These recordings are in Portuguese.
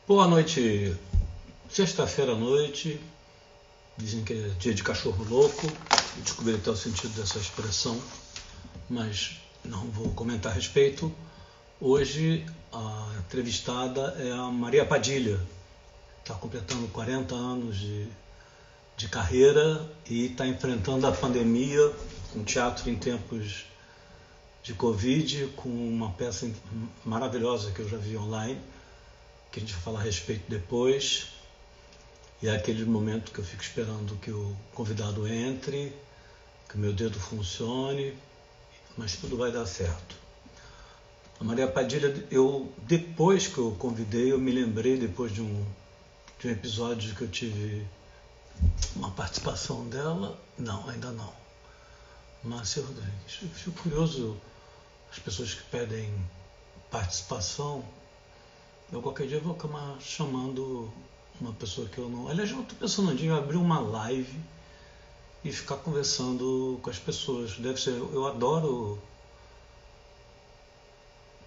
Boa noite. Sexta-feira à noite, dizem que é dia de cachorro louco. Eu descobri até o sentido dessa expressão, mas não vou comentar a respeito. Hoje a entrevistada é a Maria Padilha. Está completando 40 anos de carreira e está enfrentando a pandemia com teatro em tempos de Covid, com uma peça maravilhosa que eu já vi online, que a gente vai falar a respeito depois. E é aquele momento que eu fico esperando que o convidado entre, que o meu dedo funcione, mas tudo vai dar certo. A Maria Padilha, depois que eu convidei, eu me lembrei, depois de um episódio que eu tive uma participação dela. Não, ainda não. Márcia Rodrigues. Eu fico curioso, as pessoas que pedem participação, eu qualquer dia vou acabar chamando uma pessoa que eu não... Aliás, eu estou pensando um dia em abrir uma live e ficar conversando com as pessoas. Deve ser... Eu adoro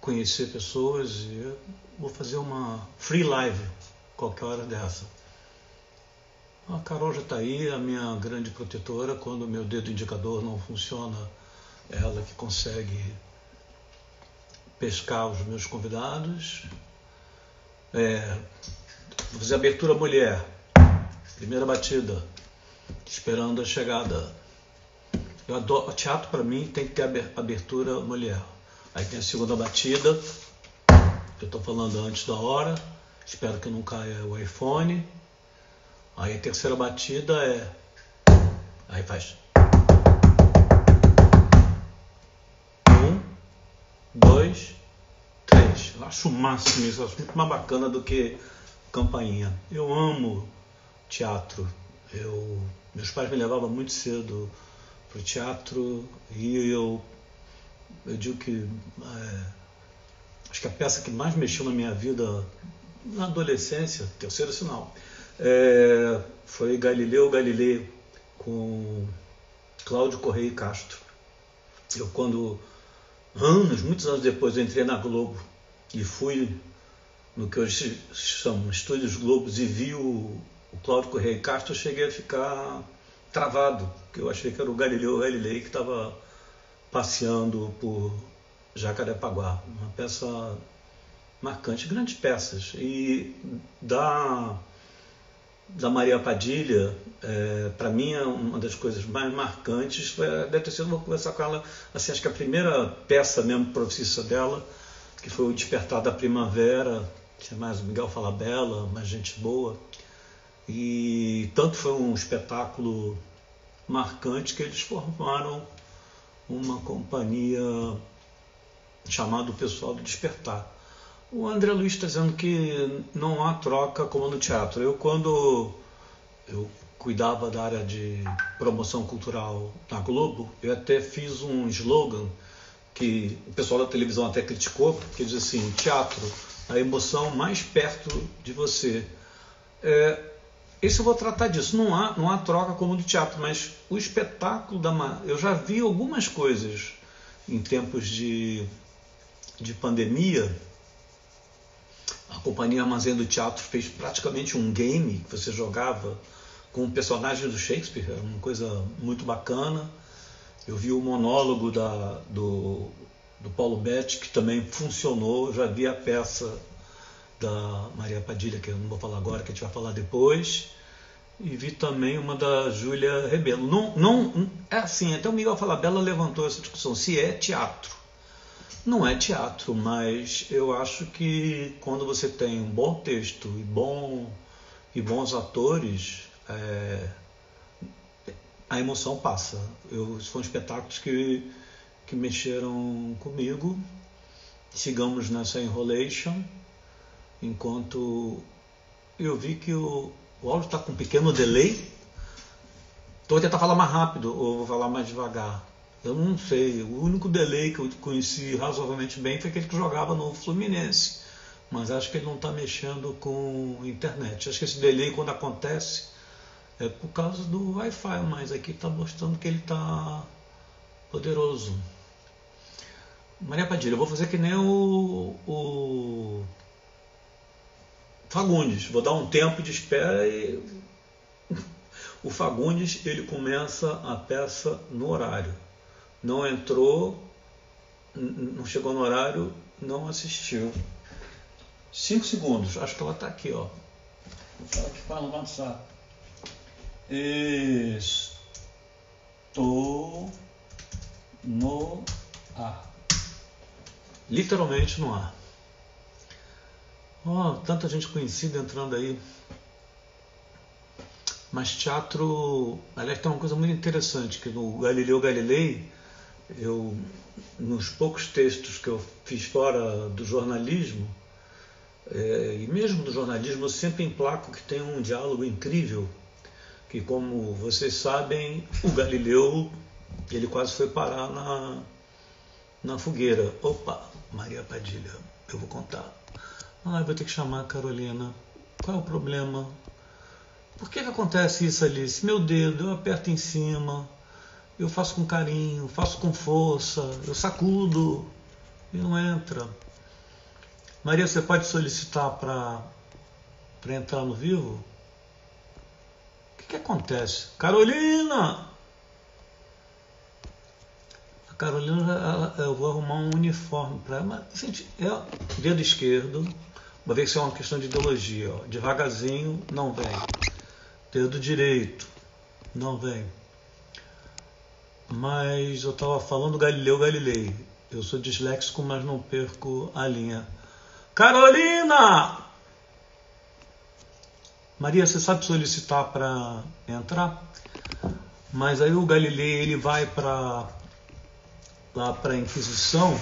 conhecer pessoas e eu vou fazer uma free live qualquer hora dessa. A Carol já está aí, a minha grande protetora. Quando o meu dedo indicador não funciona, é ela que consegue pescar os meus convidados. Vou fazer abertura mulher, primeira batida, esperando a chegada. Eu adoro, teatro para mim tem que ter abertura mulher. Aí tem a segunda batida, que eu estou falando antes da hora, espero que não caia o iPhone. Aí a terceira batida aí faz 1, 2, 3. Eu acho o máximo isso, eu acho muito mais bacana do que campainha. Eu amo teatro. Meus pais me levavam muito cedo para o teatro e eu digo que acho que a peça que mais mexeu na minha vida na adolescência, terceiro sinal, foi Galileu Galilei, com Cláudio Correia e Castro. Muitos anos depois, eu entrei na Globo e fui no que hoje chamam Estúdios Globos e vi o Cláudio Correia e Castro, eu cheguei a ficar travado, porque eu achei que era o Galileu Galilei que estava passeando por Jacarepaguá. Uma peça marcante, grandes peças. E da Maria Padilha, para mim, uma das coisas mais marcantes deve ter sido, vou conversar com ela, assim, acho que a primeira peça mesmo profissa dela, que foi o Despertar da Primavera, que é mais o Miguel Falabella, mais gente boa. E tanto foi um espetáculo marcante que eles formaram uma companhia chamada O Pessoal do Despertar. O André Luiz está dizendo que não há troca como no teatro. Quando eu cuidava da área de promoção cultural na Globo, eu até fiz um slogan que o pessoal da televisão até criticou, que diz assim: teatro, a emoção mais perto de você. Esse eu vou tratar disso. Não há troca como do teatro, mas o espetáculo eu já vi algumas coisas em tempos de pandemia. A Companhia Armazém do Teatro fez praticamente um game que você jogava com o personagem do Shakespeare, era uma coisa muito bacana. Eu vi o monólogo do Paulo Betti, que também funcionou. Já vi a peça da Maria Padilha, que eu não vou falar agora, que a gente vai falar depois. E vi também uma da Júlia Rebelo. Não, é assim, até o Miguel Falabella levantou essa discussão, se é teatro. Não é teatro, mas eu acho que quando você tem um bom texto e bons atores, a emoção passa. Foram espetáculos que mexeram comigo. Sigamos nessa enrolation, enquanto eu vi que o áudio está com um pequeno delay. Vou tentar falar mais rápido ou vou falar mais devagar. Eu não sei. O único delay que eu conheci razoavelmente bem foi aquele que jogava no Fluminense. Mas acho que ele não está mexendo com internet. Acho que esse delay, quando acontece, é por causa do Wi-Fi, mas aqui está mostrando que ele está poderoso. Maria Padilha, eu vou fazer que nem o Fagundes, vou dar um tempo de espera e o Fagundes ele começa a peça no horário. Não entrou, não chegou no horário, não assistiu. 5 segundos, acho que ela está aqui, ó. Vou falar aqui para não avançar. Estou no ar. Literalmente no ar. Oh, tanta gente conhecida entrando aí. Mas teatro, aliás, tem uma coisa muito interessante, que no Galileu Galilei, nos poucos textos que eu fiz fora do jornalismo, e mesmo no jornalismo, eu sempre emplaco que tem um diálogo incrível, que como vocês sabem, o Galileu, ele quase foi parar na fogueira. Opa, Maria Padilha, eu vou contar. Eu vou ter que chamar a Carolina. Qual é o problema? Por que acontece isso, Alice? Meu dedo, eu aperto em cima, eu faço com carinho, faço com força, eu sacudo e não entra. Maria, você pode solicitar para entrar no vivo? O que acontece? Carolina! A Carolina, eu vou arrumar um uniforme para ela. Mas, gente, dedo esquerdo, vou ver se é uma questão de ideologia. Ó. Devagarzinho, não vem. Dedo direito, não vem. Mas eu estava falando Galileu Galilei. Eu sou disléxico, mas não perco a linha. Carolina! Maria, você sabe solicitar para entrar? Mas aí o Galilei ele vai lá para a Inquisição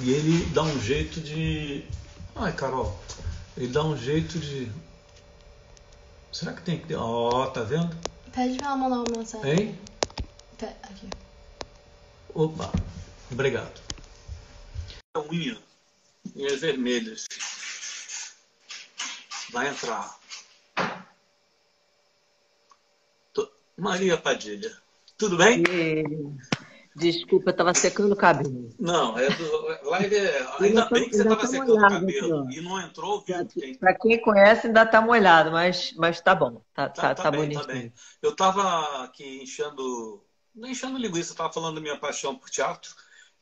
e ele dá um jeito de... Ai, Carol, ele dá um jeito de... Será que tem que... Ó, tá vendo? Pede pra ela mandar uma mensagem. Hein? Aqui. Opa, obrigado. Unhas vermelhas. Vai entrar. Maria Padilha, tudo bem? Desculpa, eu estava secando o cabelo. Não, live ainda bem que você estava secando o cabelo aqui, e não entrou, viu? Para quem conhece, ainda está molhado, mas tá bom, tá bem, bonitinho. tá bem. Eu estava aqui não enchendo linguiça, estava falando da minha paixão por teatro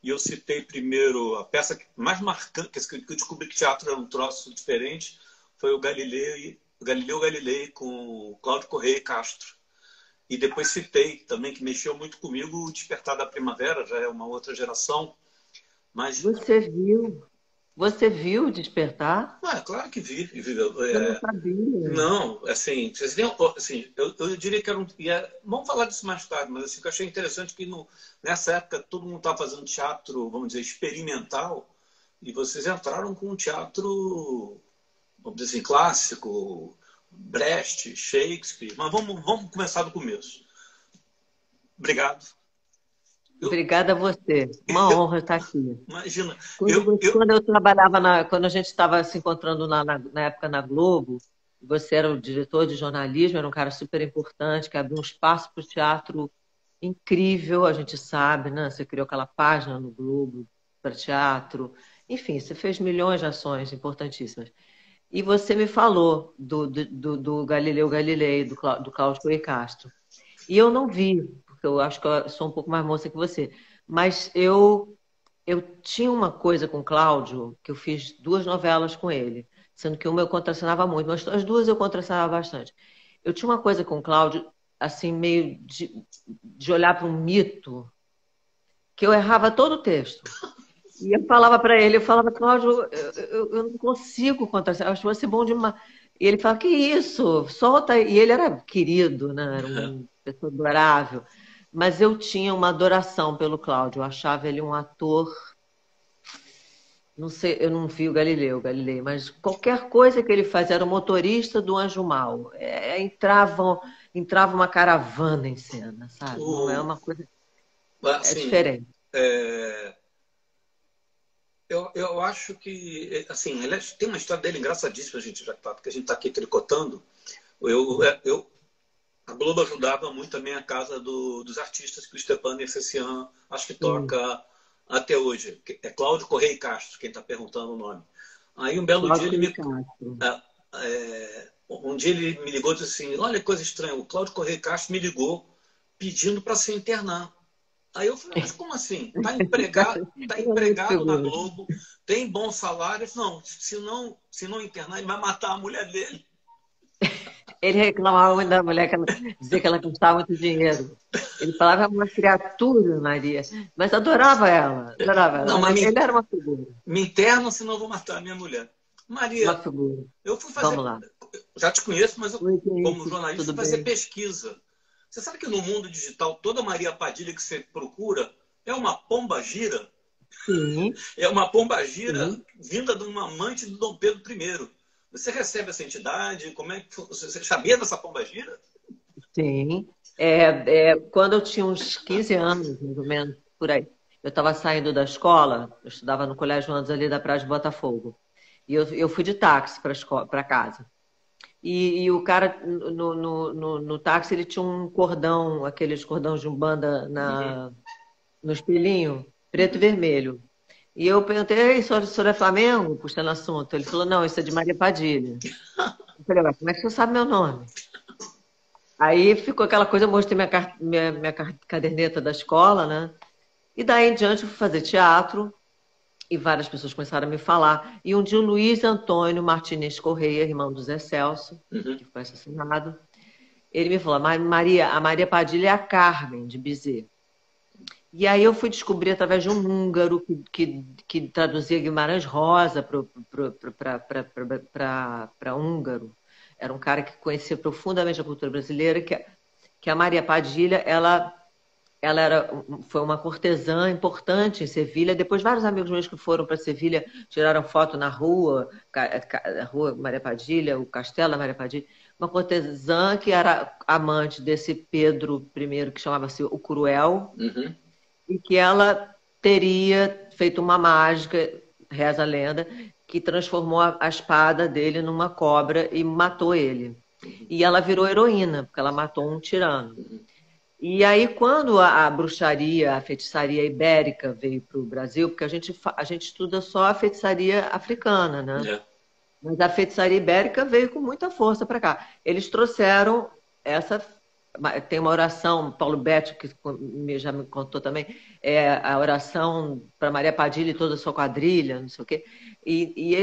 e eu citei primeiro a peça mais marcante, que eu descobri que teatro era um troço diferente, foi o Galileu Galilei com o Cláudio Correia e Castro. E depois citei também, que mexeu muito comigo, o Despertar da Primavera, já é uma outra geração. Mas... Você viu Despertar? Claro que vi. Eu não sabia. Não, assim, eu diria que era vamos falar disso mais tarde, mas assim, que eu achei interessante que nessa época todo mundo estava fazendo teatro, vamos dizer, experimental, e vocês entraram com um teatro, vamos dizer assim, clássico, Brecht, Shakespeare, mas vamos começar do começo. Obrigado. Obrigada a você. Uma honra estar aqui. Imagina. Quando eu trabalhava, quando a gente estava se encontrando na época na Globo, você era o diretor de jornalismo, era um cara super importante, que abriu um espaço para o teatro incrível, a gente sabe, né? Você criou aquela página no Globo para teatro. Enfim, você fez milhões de ações importantíssimas. E você me falou do Galileu Galilei, do Cláudio Coelho Castro. E eu não vi, porque eu acho que eu sou um pouco mais moça que você. Mas eu tinha uma coisa com o Cláudio, que eu fiz 2 novelas com ele, sendo que uma eu contracenava muito, mas as 2 eu contracenava bastante. Eu tinha uma coisa com o Cláudio, assim, meio de olhar para um mito, que eu errava todo o texto. E eu falava para ele, Cláudio, eu não consigo contracenar, eu acho você bom demais. E ele falava, que isso? Solta aí. E ele era querido, né? Era uma pessoa adorável. Mas eu tinha uma adoração pelo Cláudio. Eu achava ele um ator... Não sei, eu não vi o Galilei, mas qualquer coisa que ele fazia, era o motorista do Anjo Mal. Entrava uma caravana em cena, sabe? Não é uma coisa... Assim, é diferente. Eu acho que, assim, tem uma história dele engraçadíssima, porque a gente está aqui tricotando. A Globo ajudava muito também a casa dos artistas, que o Stepan Efesian, acho que toca até hoje. É Cláudio Correia e Castro, quem está perguntando o nome. Aí um belo dia Cláudio ele Correia me. Castro. Um dia ele me ligou e disse assim: olha que coisa estranha, o Cláudio Correia Castro me ligou pedindo para se internar. Aí eu falei, mas como assim? Tá Ele é muito empregado na figura. Globo, tem bom salário. Ele falou, não, se não internar, ele vai matar a mulher dele. Ele reclamava muito da mulher, dizia que ela custava muito dinheiro. Ele falava, é uma criatura, Maria. Mas adorava ela, adorava ela. Não, mas Ele era uma figura, me interna, senão eu vou matar a minha mulher. uma Maria, figura. eu fui fazer. Vamos lá. Já te conheço, mas eu, Oi, como gente, jornalista, tudo fui fazer bem? pesquisa. Você sabe que no mundo digital, toda Maria Padilha que você procura é uma pomba gira? Sim, É uma pombagira sim, vinda de uma amante do Dom Pedro I. Você recebe essa entidade? Como é que você sabia dessa pombagira? sim. Quando eu tinha uns 15 anos, mais ou menos, por aí, eu estava saindo da escola, eu estudava no Colégio Andes ali da Praia de Botafogo. E eu fui de táxi para casa. E o cara no táxi ele tinha um cordão, aqueles cordões de umbanda Uhum, no espelhinho, preto e uhum. vermelho. E eu perguntei, ei, senhor é Flamengo? Puxando assunto. Ele falou, não, isso é de Maria Padilha. Eu falei, ué, como é que você sabe meu nome? Aí ficou aquela coisa, eu mostrei minha caderneta da escola, né? E daí em diante eu fui fazer teatro e várias pessoas começaram a me falar. E um dia o Luiz Antônio Martinez Correia, irmão do Zé Celso, Uhum. que foi assassinado, ele me falou, Maria, a Maria Padilha é a Carmen de Bizet. E aí eu fui descobrir através de um húngaro que traduzia Guimarães Rosa para húngaro. Era um cara que conhecia profundamente a cultura brasileira, que a Maria Padilha, foi uma cortesã importante em Sevilha. Depois, vários amigos meus que foram para Sevilha tiraram foto na rua, a rua Maria Padilha, o castelo da Maria Padilha. Uma cortesã que era amante desse Pedro I, que chamava-se o Cruel, Uhum. e que ela teria feito uma mágica, reza a lenda, que transformou a espada dele numa cobra e matou ele. E ela virou heroína, porque ela matou um tirano. E aí, quando a bruxaria, a feitiçaria ibérica veio para o Brasil, porque a gente estuda só a feitiçaria africana, né? É. Mas a feitiçaria ibérica veio com muita força para cá. Eles trouxeram essa. Tem uma oração, Paulo Betti, que já me contou também, a oração para Maria Padilha e toda a sua quadrilha, não sei o quê. E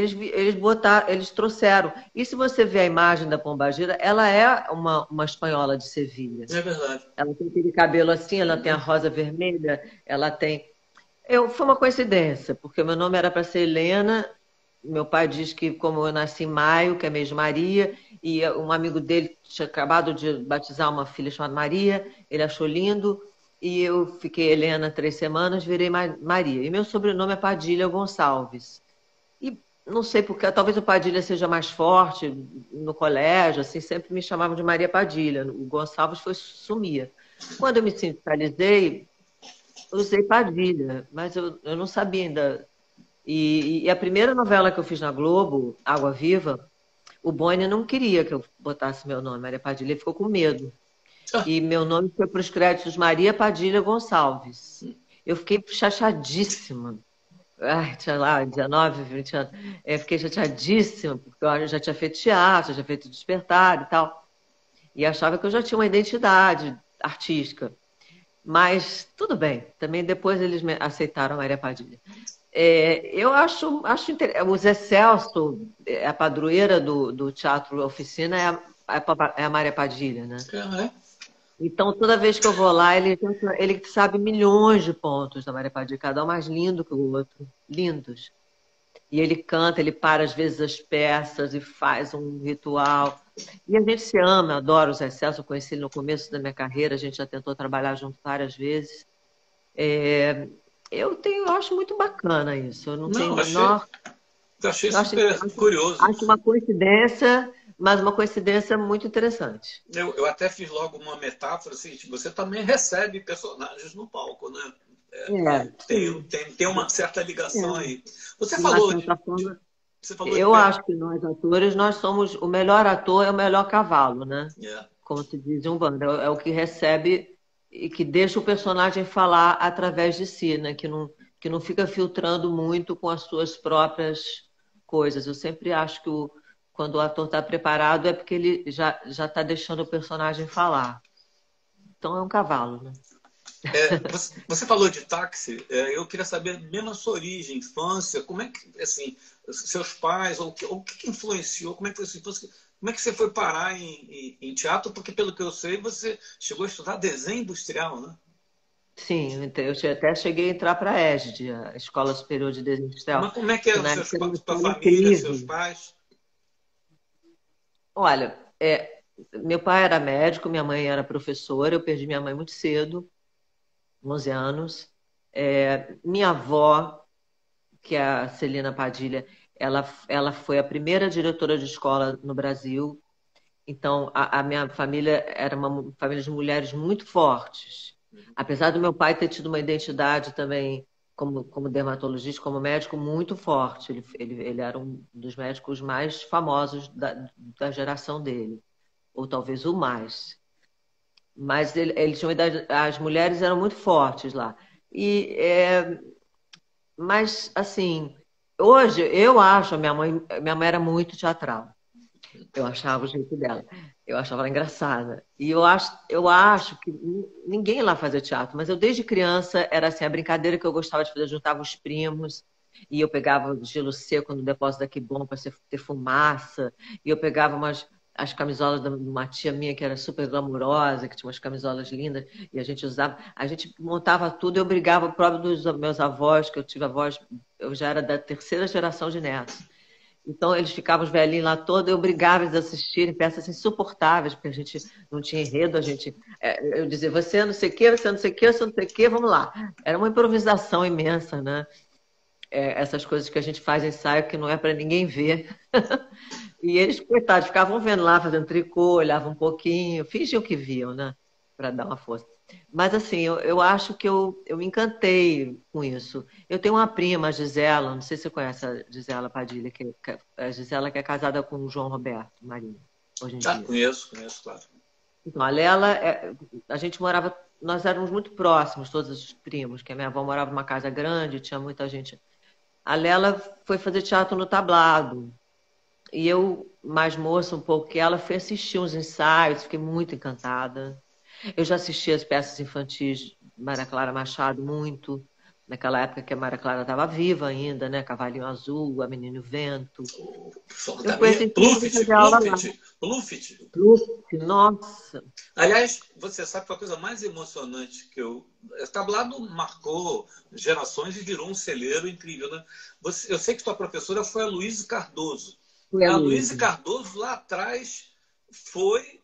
eles trouxeram. E se você vê a imagem da Pombagira, ela é uma espanhola de Sevilha. É verdade. Ela tem aquele cabelo assim, ela tem a rosa vermelha, ela tem. Foi uma coincidência, porque meu nome era para ser Helena. Meu pai diz que, como eu nasci em maio, que é mês de Maria, e um amigo dele tinha acabado de batizar uma filha chamada Maria, ele achou lindo, e eu fiquei Helena 3 semanas, virei Maria. E meu sobrenome é Padilha Gonçalves. E não sei porque, talvez o Padilha seja mais forte no colégio, assim, sempre me chamavam de Maria Padilha. O Gonçalves foi sumia. Quando eu me sindicalizei, eu usei Padilha, mas eu não sabia ainda. E a primeira novela que eu fiz na Globo, Água Viva, o Boni não queria que eu botasse meu nome, Maria Padilha, ele ficou com medo. Ah, E meu nome foi para os créditos Maria Padilha Gonçalves. Eu fiquei chateadíssima. Ai, tinha lá 19, 20 anos. Eu fiquei chateadíssima, porque eu já tinha feito teatro, já tinha feito Despertar e tal. E achava que eu já tinha uma identidade artística. Mas tudo bem, também depois eles aceitaram a Maria Padilha. Eu acho interessante. O Zé Celso, a padroeira do Teatro Oficina, é a Maria Padilha, né? é. Então, toda vez que eu vou lá, ele sabe milhões de pontos da Maria Padilha, cada um mais lindo que o outro. Lindos. E ele canta, ele para às vezes as peças e faz um ritual. E a gente se ama, adoro o Zé Celso, eu conheci ele no começo da minha carreira, a gente já tentou trabalhar junto várias vezes. É, eu acho muito bacana isso, eu não tenho o Não, menor. achei Eu acho, super curioso. acho uma coincidência, mas uma coincidência muito interessante. Eu até fiz logo uma metáfora assim, tipo, você também recebe personagens no palco, né? Sim. Tem uma certa ligação É. aí. Você De uma falou certa forma, você falou de eu acho que nós atores, nós somos o melhor ator é o melhor cavalo, né? Yeah. Como se diz em um bando, é o que recebe e que deixa o personagem falar através de si, né? Que não fica filtrando muito com as suas próprias coisas. Eu sempre acho que quando o ator está preparado é porque ele já está deixando o personagem falar. Então é um cavalo, né? Você falou de Táxi, eu queria saber mesmo a sua origem, infância, como é que, assim, seus pais, ou o que influenciou, como é que foi sua infância, como é que você foi parar em teatro? Porque, pelo que eu sei, você chegou a estudar desenho industrial, né? Sim, eu até cheguei a entrar para a ESD, a Escola Superior de Desenho Industrial, Mas como é que que é na época era uma sua escola família, seus incrível. pais? Olha, meu pai era médico, minha mãe era professora, eu perdi minha mãe muito cedo, 11 anos. Minha avó, que é a Celina Padilha, ela foi a primeira diretora de escola no Brasil. Então, a minha família era uma família de mulheres muito fortes. Apesar do meu pai ter tido uma identidade também como dermatologista, como médico, muito forte. Ele era um dos médicos mais famosos da geração dele, ou talvez o mais. Mas ele tinha uma idade, as mulheres eram muito fortes lá. Mas, assim, hoje eu acho, minha mãe era muito teatral. Eu achava o jeito dela. Eu achava ela engraçada. E eu acho que ninguém lá fazia teatro, mas eu desde criança era assim, a brincadeira que eu gostava de fazer, eu juntava os primos, e eu pegava gelo seco no depósito da Kibon para ter fumaça, e eu pegava as camisolas de uma tia minha que era super glamurosa, que tinha umas camisolas lindas, e a gente montava tudo, eu brigava próprio dos meus avós, que eu tive avós, eu já era da terceira geração de netos. Então, eles ficavam os velhinhos lá todos, eu brigava eles assistirem peças insuportáveis, porque a gente não tinha enredo, eu dizia, você não sei o quê, você não sei o quê, você não sei o quê, vamos lá. Era uma improvisação imensa, né? Essas coisas que a gente faz em ensaio que não é para ninguém ver. E eles, coitados, ficavam vendo lá, fazendo tricô, olhavam um pouquinho, fingiam que viam, né? Para dar uma força. Mas, assim, eu acho que eu me encantei com isso. Eu tenho uma prima, a Gisela, não sei se você conhece a Gisela Padilha, a Gisela que é casada com o João Roberto Marinho, hoje em Ah, dia. conheço, claro. Então, a Lela, a gente morava, nós éramos muito próximos, todos os primos, que a minha avó morava numa casa grande, tinha muita gente. A Lela foi fazer teatro no Tablado. E eu, mais moça um pouco que ela, fui assistir uns ensaios, fiquei muito encantada. Eu já assisti as peças infantis de Maria Clara Machado muito, naquela época que a Maria Clara estava viva ainda, né? Cavalinho Azul, A Menina e o Vento. O pessoal Eu da fui minha. assistir e Pluft, fazer aula lá. Pluft, Pluft. Nossa, Aliás, você sabe que a coisa mais emocionante que eu. O tablado marcou gerações e virou um celeiro incrível, né? Eu sei que sua professora foi a Luísa Cardoso. foi a A Luísa Luísa. Cardoso, lá atrás, foi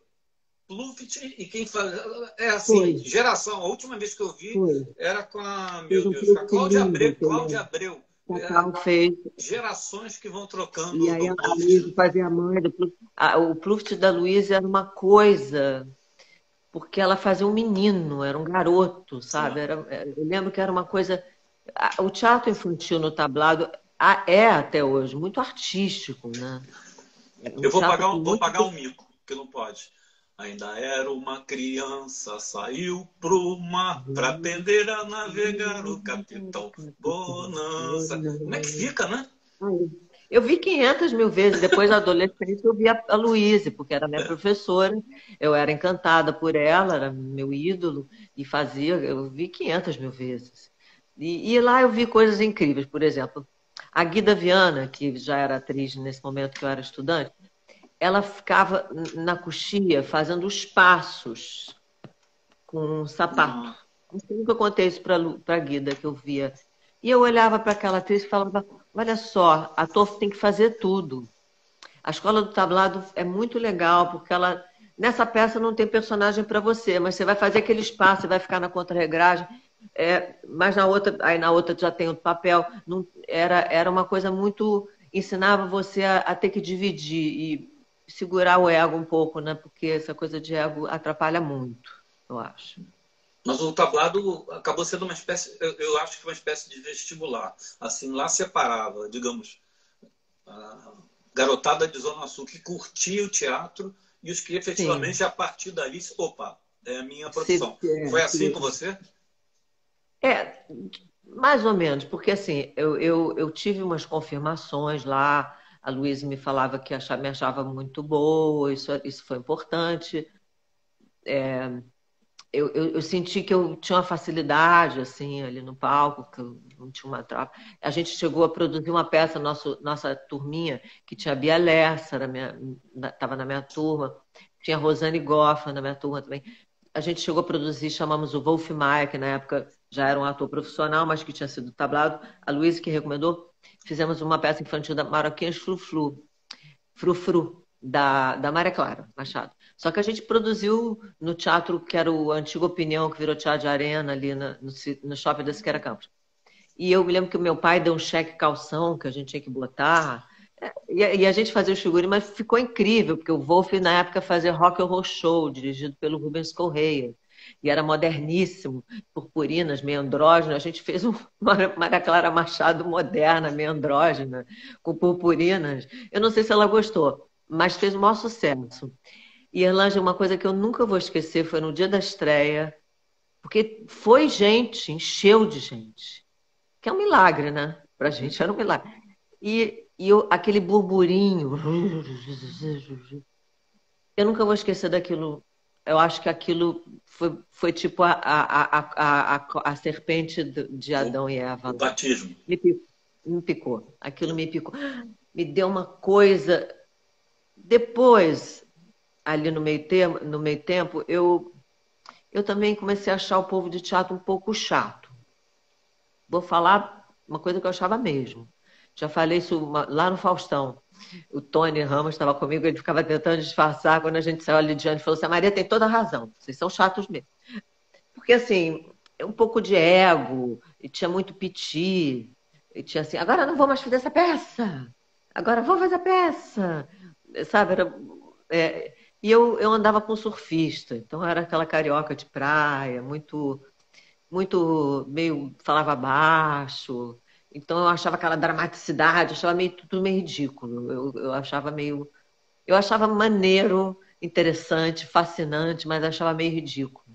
Pluft e quem faz. É assim, Foi, geração. A última vez que eu vi foi. era com a, Fez meu um Deus, com a flerte Cláudia lindo Abreu. também. Cláudia Abreu. É, Cacau fez. gerações que vão E trocando aí no a Luísa Pluft. fazia a mãe do Pluft. O Pluft da Luísa era uma coisa, porque ela fazia um menino, era um garoto, sabe? Eu lembro que era uma coisa. O teatro infantil no tablado é até hoje muito artístico, né? É um Eu teatro com vou muito. pagar um mico, que não pode. Ainda era uma criança, saiu pro mar para aprender a navegar o capitão Bonança. Como é que fica, né? Eu vi 500 mil vezes. Depois da adolescência, eu vi a Luísa, porque era minha professora. Eu era encantada por ela, era meu ídolo, e fazia. Eu vi 500 mil vezes. E lá eu vi coisas incríveis. Por exemplo, a Guida Viana, que já era atriz nesse momento que eu era estudante, ela ficava na coxia fazendo os passos com um sapato. Ah, Nunca contei isso para a Guida, que eu via. E eu olhava para aquela atriz e falava: olha só, ator tem que fazer tudo. A Escola do Tablado é muito legal, porque ela. Nessa peça não tem personagem para você, mas você vai fazer aquele espaço, você vai ficar na contra-regragem, mas aí na outra já tem outro papel. Não, era uma coisa muito. Ensinava você a ter que dividir e segurar o ego um pouco, né? Porque essa coisa de ego atrapalha muito, eu acho. mas o tablado acabou sendo uma espécie, eu acho que uma espécie de vestibular. Assim, lá separava, digamos, a garotada de Zona Sul que curtia o teatro e os que Sim. efetivamente, a partir dali, opa, é a minha Se, profissão. Foi assim com você? é, mais ou menos, porque assim, eu tive umas confirmações lá, A Luísa me falava que me achava muito boa, isso foi importante. Eu senti que eu tinha uma facilidade assim ali no palco, que eu não tinha uma trava. A gente chegou a produzir uma peça, nossa turminha, que tinha a Bia Lessa, estava na minha turma, tinha a Rosane Goffa na minha turma também. A gente chegou a produzir, chamamos o Wolf Maia, que na época já era um ator profissional, mas que tinha sido tablado. A Luísa que recomendou. Fizemos uma peça infantil da Maroquinhas Frufru, Frufru, da Maria Clara Machado. Só que a gente produziu no teatro que era o Antiga Opinião, que virou Teatro de Arena, ali no shopping da Siqueira Campos. E eu me lembro que o meu pai deu um cheque calção que a gente tinha que botar. E a gente fazia os figurinos, mas ficou incrível, porque o Wolf, na época, fazia Rock and Roll Show, dirigido pelo Rubens Correia. E era moderníssimo, purpurinas, meio andrógeno. A gente fez uma Maria Clara Machado moderna, meio andrógena, com purpurinas. Eu não sei se ela gostou, mas fez o maior sucesso. E, Erlange, uma coisa que eu nunca vou esquecer foi no dia da estreia, porque foi gente, encheu de gente. Que é um milagre, né? Pra gente era um milagre. Aquele burburinho. Eu nunca vou esquecer daquilo. Eu acho que aquilo foi tipo a serpente de Adão e Eva. O batismo. Me picou. Aquilo me picou. Me deu uma coisa. Depois, ali no meio tempo, eu também comecei a achar o povo de teatro um pouco chato. Vou falar uma coisa que eu achava mesmo. Já falei isso lá no Faustão. O Tony Ramos estava comigo, ele ficava tentando disfarçar. Quando a gente saiu ali diante, falou assim: a Maria tem toda a razão, vocês são chatos mesmo. Porque, assim, é um pouco de ego, e tinha muito piti, e tinha assim: agora não vou mais fazer essa peça, agora vou fazer a peça. Sabe? E eu andava com surfista, então era aquela carioca de praia, muito, muito meio falava baixo. Então eu achava aquela dramaticidade, eu achava tudo meio ridículo. Eu achava maneiro, interessante, fascinante, mas achava meio ridículo.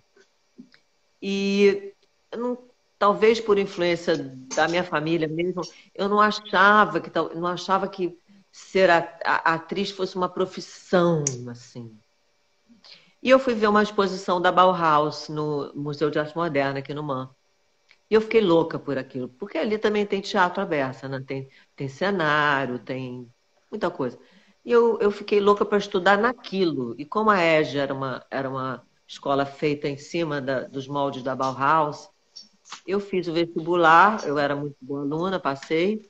E eu talvez por influência da minha família mesmo, eu não achava que ser a atriz fosse uma profissão, assim. E eu fui ver uma exposição da Bauhaus no Museu de Arte Moderna, aqui no MAM. E eu fiquei louca por aquilo, porque ali também tem teatro aberto, né? Tem cenário, tem muita coisa. E eu fiquei louca para estudar naquilo. E como a EJA era uma escola feita em cima dos moldes da Bauhaus, eu fiz o vestibular, eu era muito boa aluna, passei,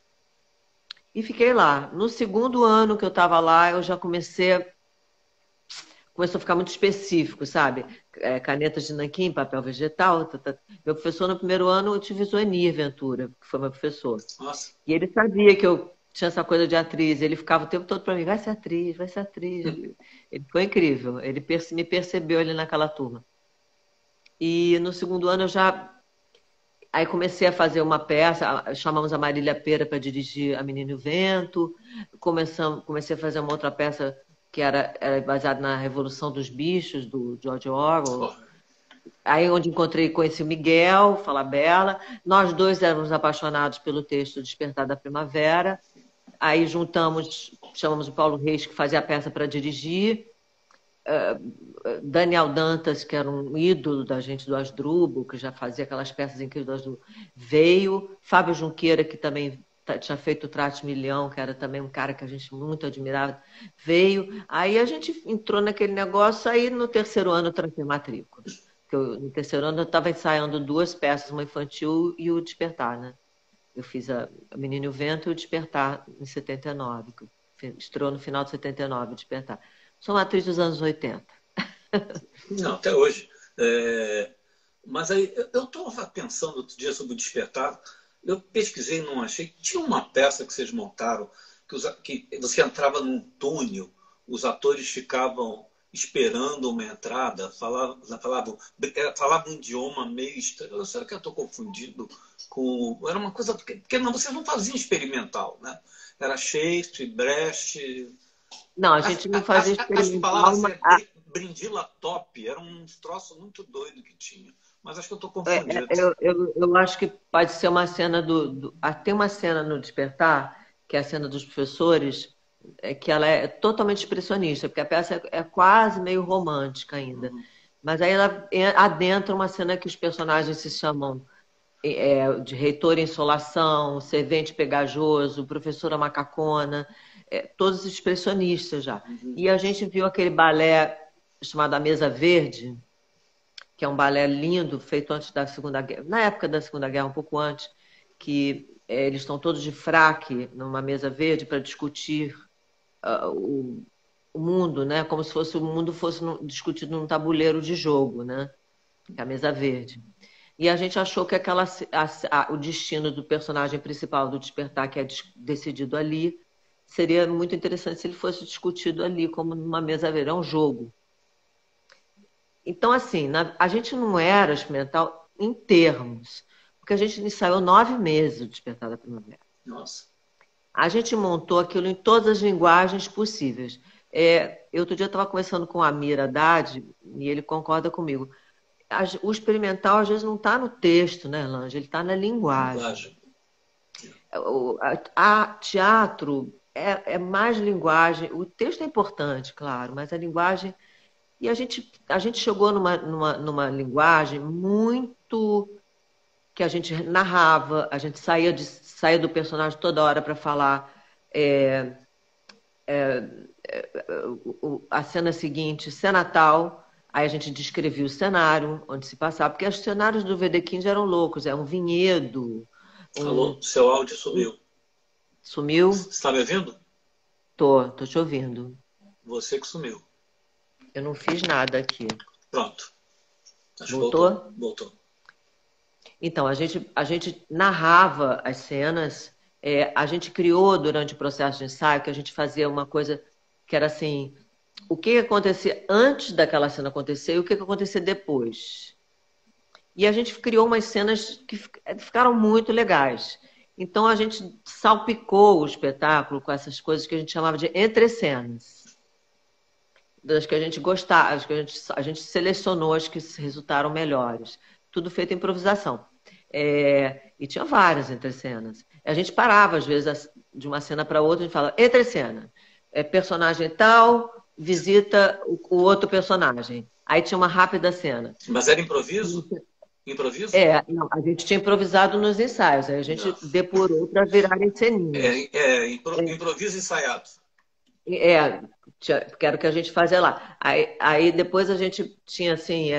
e fiquei lá. No segundo ano que eu estava lá, eu já começou a ficar muito específico, sabe? Canetas de nanquim, papel vegetal. Meu professor no primeiro ano, eu tive Zoenir Ventura, que foi meu professor. Nossa. E ele sabia que eu tinha essa coisa de atriz. Ele ficava o tempo todo para mim: vai ser atriz, vai ser atriz. Ele foi incrível. Ele me percebeu ali naquela turma. E no segundo ano eu já... Aí comecei a fazer uma peça, chamamos a Marília Pera para dirigir A Menina e o Vento. Comecei a fazer uma outra peça que era baseada na Revolução dos Bichos, do George Orwell. Aí onde conheci o Miguel Falabella. Nós dois éramos apaixonados pelo texto Despertar da Primavera. Aí chamamos o Paulo Reis, que fazia a peça para dirigir. Daniel Dantas, que era um ídolo da gente do Asdrubal, que já fazia aquelas peças incríveis do Asdrubal, veio. Fábio Junqueira, que também tinha feito o Trate Milhão, que era também um cara que a gente muito admirava, veio. Aí a gente entrou naquele negócio, aí no terceiro ano eu tranquei matrícula. No terceiro ano eu estava ensaiando 2 peças, uma infantil e o Despertar, né? Eu fiz a Menina e o Vento e o Despertar em 79, que estreou no final de 79, o Despertar. Sou uma atriz dos anos 80. Não, até hoje. Mas aí, eu estava pensando outro dia sobre o Despertar. Eu pesquisei e não achei. Tinha uma peça que vocês montaram que você entrava num túnel, os atores ficavam esperando uma entrada, falavam um idioma meio estranho. Será que eu estou confundindo com... Era uma coisa... Porque não, vocês não faziam experimental, né? Era Shakespeare, Brecht... Não, a gente não fazia experimental. As palavras Brindila Top, era um troço muito doido que tinha. Mas acho que eu estou confundindo. Eu acho que pode ser uma cena tem uma cena no Despertar, que é a cena dos professores, que ela é totalmente expressionista, porque a peça é quase meio romântica ainda. Mas aí ela adentra uma cena que os personagens se chamam de Reitor Insolação, Servente Pegajoso, Professora Macacona, todos expressionistas já. E a gente viu aquele balé chamado A Mesa Verde, que é um balé lindo, feito antes da Segunda Guerra, na época da Segunda Guerra, um pouco antes, que eles estão todos de fraque numa mesa verde para discutir o mundo, né? Como se fosse o mundo fosse discutido num tabuleiro de jogo, né? A mesa verde. E a gente achou que o destino do personagem principal do Despertar, que é decidido ali, seria muito interessante se ele fosse discutido ali, como numa mesa verde. É um jogo. Então, assim, a gente não era experimental em termos, porque a gente ensaiou 9 meses o Despertar da Primavera. Nossa. A gente montou aquilo em todas as linguagens possíveis. Eu outro dia estava conversando com o Amir Haddad, e ele concorda comigo. O experimental, às vezes, não está no texto, né, Lange? Ele está na linguagem. A teatro é mais linguagem. O texto é importante, claro, mas a linguagem... E a gente chegou numa linguagem muito... que a gente narrava, a gente saía do personagem toda hora para falar a cena seguinte, cena tal, aí a gente descrevia o cenário onde se passava, porque os cenários do VD15 eram loucos, é um vinhedo. Alô, seu áudio sumiu. Sumiu? Você está me ouvindo? Tô te ouvindo. Você que sumiu. Eu não fiz nada aqui. Pronto. Voltou? Voltou. Então, a gente narrava as cenas, a gente criou durante o processo de ensaio que a gente fazia uma coisa que era assim, o que acontecia antes daquela cena acontecer e o que acontecia depois. E a gente criou umas cenas que ficaram muito legais. Então, a gente salpicou o espetáculo com essas coisas que a gente chamava de entre-cenas. Das que a gente gostava, as que a gente selecionou as que resultaram melhores. Tudo feito em improvisação. E tinha várias entre-cenas. A gente parava, às vezes, de uma cena para outra, a gente fala, entre-cena. Personagem tal, visita o outro personagem. Aí tinha uma rápida cena. Mas era improviso? Improviso? Não, a gente tinha improvisado nos ensaios. Aí a gente depurou para virar em ceninhas. Improviso ensaiado. Que era o que a gente fazia lá. Aí depois a gente tinha assim,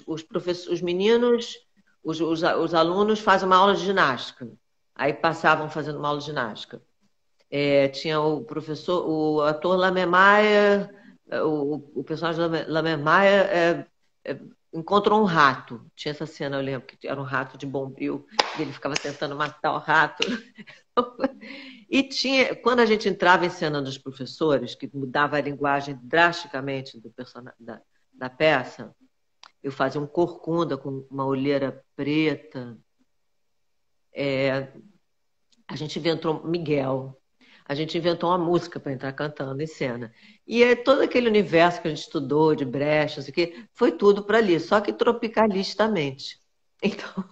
os meninos, os alunos fazem uma aula de ginástica. Aí passavam fazendo uma aula de ginástica. Tinha o professor, o ator Lamermayer, o personagem Lamermayer encontrou um rato. Tinha essa cena, eu lembro, que era um rato de Bombril, e ele ficava tentando matar o rato. E quando a gente entrava em cena dos professores, que mudava a linguagem drasticamente da peça, eu fazia um corcunda com uma olheira preta. A gente inventou Miguel. A gente inventou uma música para entrar cantando em cena. E todo aquele universo que a gente estudou, de Brecht, foi tudo para ali, só que tropicalistamente. Então,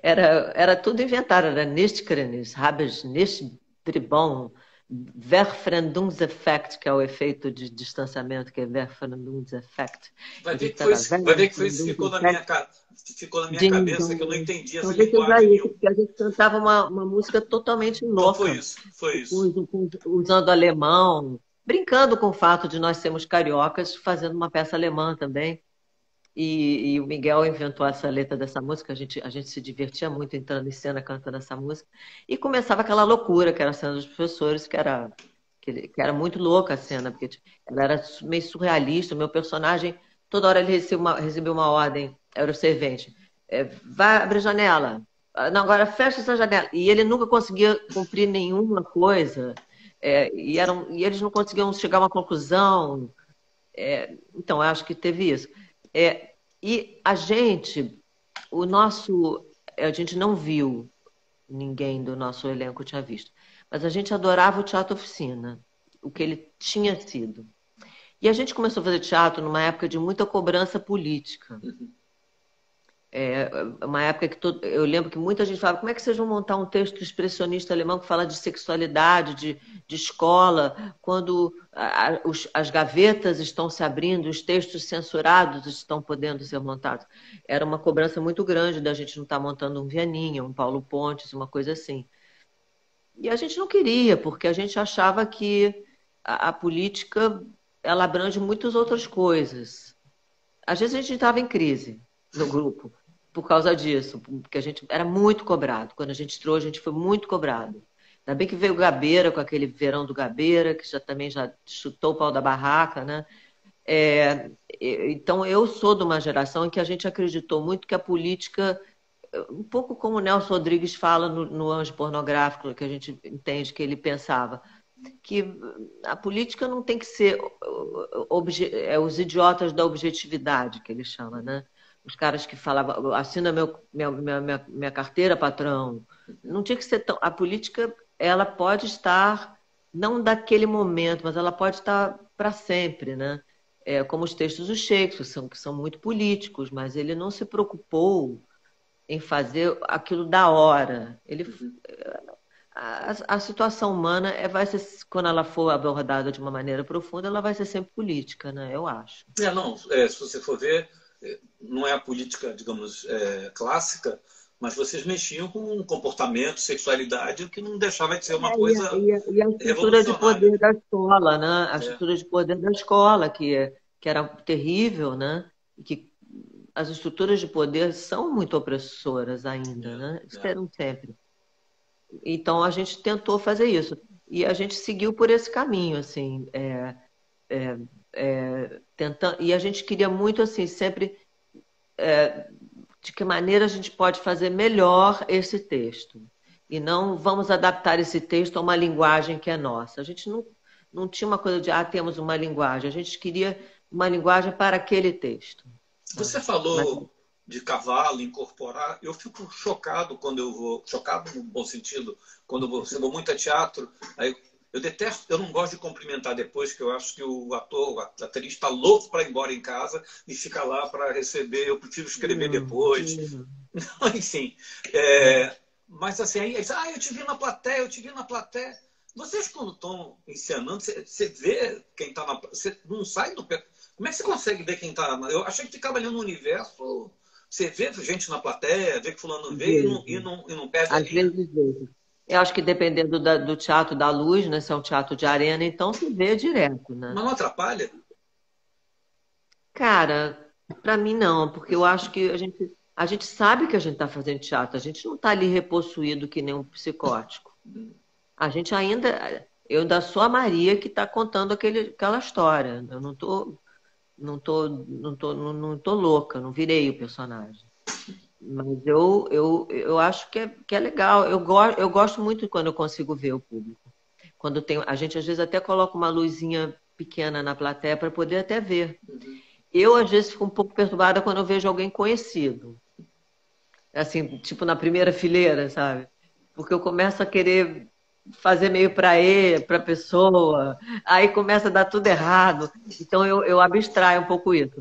era tudo inventado. Era Nistkrenis, Habers, Tribon, Verfremdungseffekt, que é o efeito de distanciamento, que é Verfremdungseffekt. Vai ver que foi isso que ficou na minha cabeça, que eu não entendi essa linguagem. Porque a gente cantava uma música totalmente louca. Então foi isso. Usando alemão, brincando com o fato de nós sermos cariocas, fazendo uma peça alemã também. E o Miguel inventou essa letra dessa música, a gente se divertia muito entrando em cena cantando essa música. E começava aquela loucura, que era a cena dos professores, que era muito louca a cena, porque ela era meio surrealista. O meu personagem, toda hora ele recebia uma ordem, era o servente. Vai abrir a janela. Não, agora fecha essa janela. E ele nunca conseguia cumprir nenhuma coisa. E eles não conseguiam chegar a uma conclusão. Então, eu acho que teve isso. E a gente não viu, ninguém do nosso elenco tinha visto, mas a gente adorava o teatro oficina, o que ele tinha sido. E a gente começou a fazer teatro numa época de muita cobrança política. É uma época que eu lembro que muita gente falava, como é que vocês vão montar um texto expressionista alemão que fala de sexualidade, de escola, quando as gavetas estão se abrindo, os textos censurados estão podendo ser montados. Era uma cobrança muito grande da gente não estar montando um Vianinha, um Paulo Pontes, uma coisa assim. E a gente não queria, porque a gente achava que a política ela abrange muitas outras coisas. Às vezes a gente estava em crise no grupo por causa disso, porque a gente era muito cobrado. Quando a gente entrou, a gente foi muito cobrado. Ainda bem que veio o Gabeira, com aquele verão do Gabeira, que também já chutou o pau da barraca, né? Então, eu sou de uma geração em que a gente acreditou muito que a política, um pouco como o Nelson Rodrigues fala no Anjo Pornográfico, que a gente entende que ele pensava, que a política não tem que ser os idiotas da objetividade, que ele chama, né? Os caras que falavam, assina minha carteira, patrão. Não tinha que ser tão... A política, ela pode estar, não daquele momento, mas ela pode estar para sempre, né? Como os textos do Shakespeare, que são muito políticos, mas ele não se preocupou em fazer aquilo da hora. A situação humana vai ser, quando ela for abordada de uma maneira profunda, ela vai ser sempre política, né? Eu acho. Se você for ver, não é a política, digamos, clássica, mas vocês mexiam com comportamento, sexualidade, que não deixava de ser uma coisa e a estrutura de poder da escola, né? A estrutura de poder da escola, que era terrível, né? Que as estruturas de poder são muito opressoras ainda, né? Esperam sempre. Então, a gente tentou fazer isso. E a gente seguiu por esse caminho, assim, tentando, e a gente queria muito, assim, sempre de que maneira a gente pode fazer melhor esse texto. E não vamos adaptar esse texto a uma linguagem que é nossa. A gente não tinha uma coisa de, temos uma linguagem. A gente queria uma linguagem para aquele texto. Você falou de cavalo, incorporar. Eu fico chocado quando eu vou... Chocado no bom sentido. Quando eu vou muito a teatro, aí eu detesto, eu não gosto de cumprimentar depois, que eu acho que o ator, a atriz está louco para ir embora em casa e fica lá para receber. Eu prefiro escrever depois. Enfim. Mas assim, aí eu te vi na plateia, eu te vi na plateia. Vocês, quando estão encenando, você vê quem está na... Você não sai do... Como é que você consegue ver quem está... Eu achei que ficava ali no universo... Você vê gente na plateia, vê que fulano veio e não perde a linha. Às vezes vejo. Eu acho que dependendo do teatro da luz, né? Se é um teatro de arena, então se vê direto, né? Mas não atrapalha? Cara, para mim não, porque eu acho que a gente sabe que a gente está fazendo teatro, a gente não está ali repossuído que nem um psicótico. A gente eu ainda sou a Maria que está contando aquela história. Eu não tô louca, não virei o personagem. Mas eu acho que é legal. Eu gosto muito quando eu consigo ver o público. Quando a gente às vezes até coloca uma luzinha pequena na plateia para poder até ver. Eu às vezes fico um pouco perturbada quando eu vejo alguém conhecido. Assim, tipo na primeira fileira, sabe? Porque eu começo a querer fazer meio para a pessoa, aí começa a dar tudo errado. Então eu abstraio um pouco isso.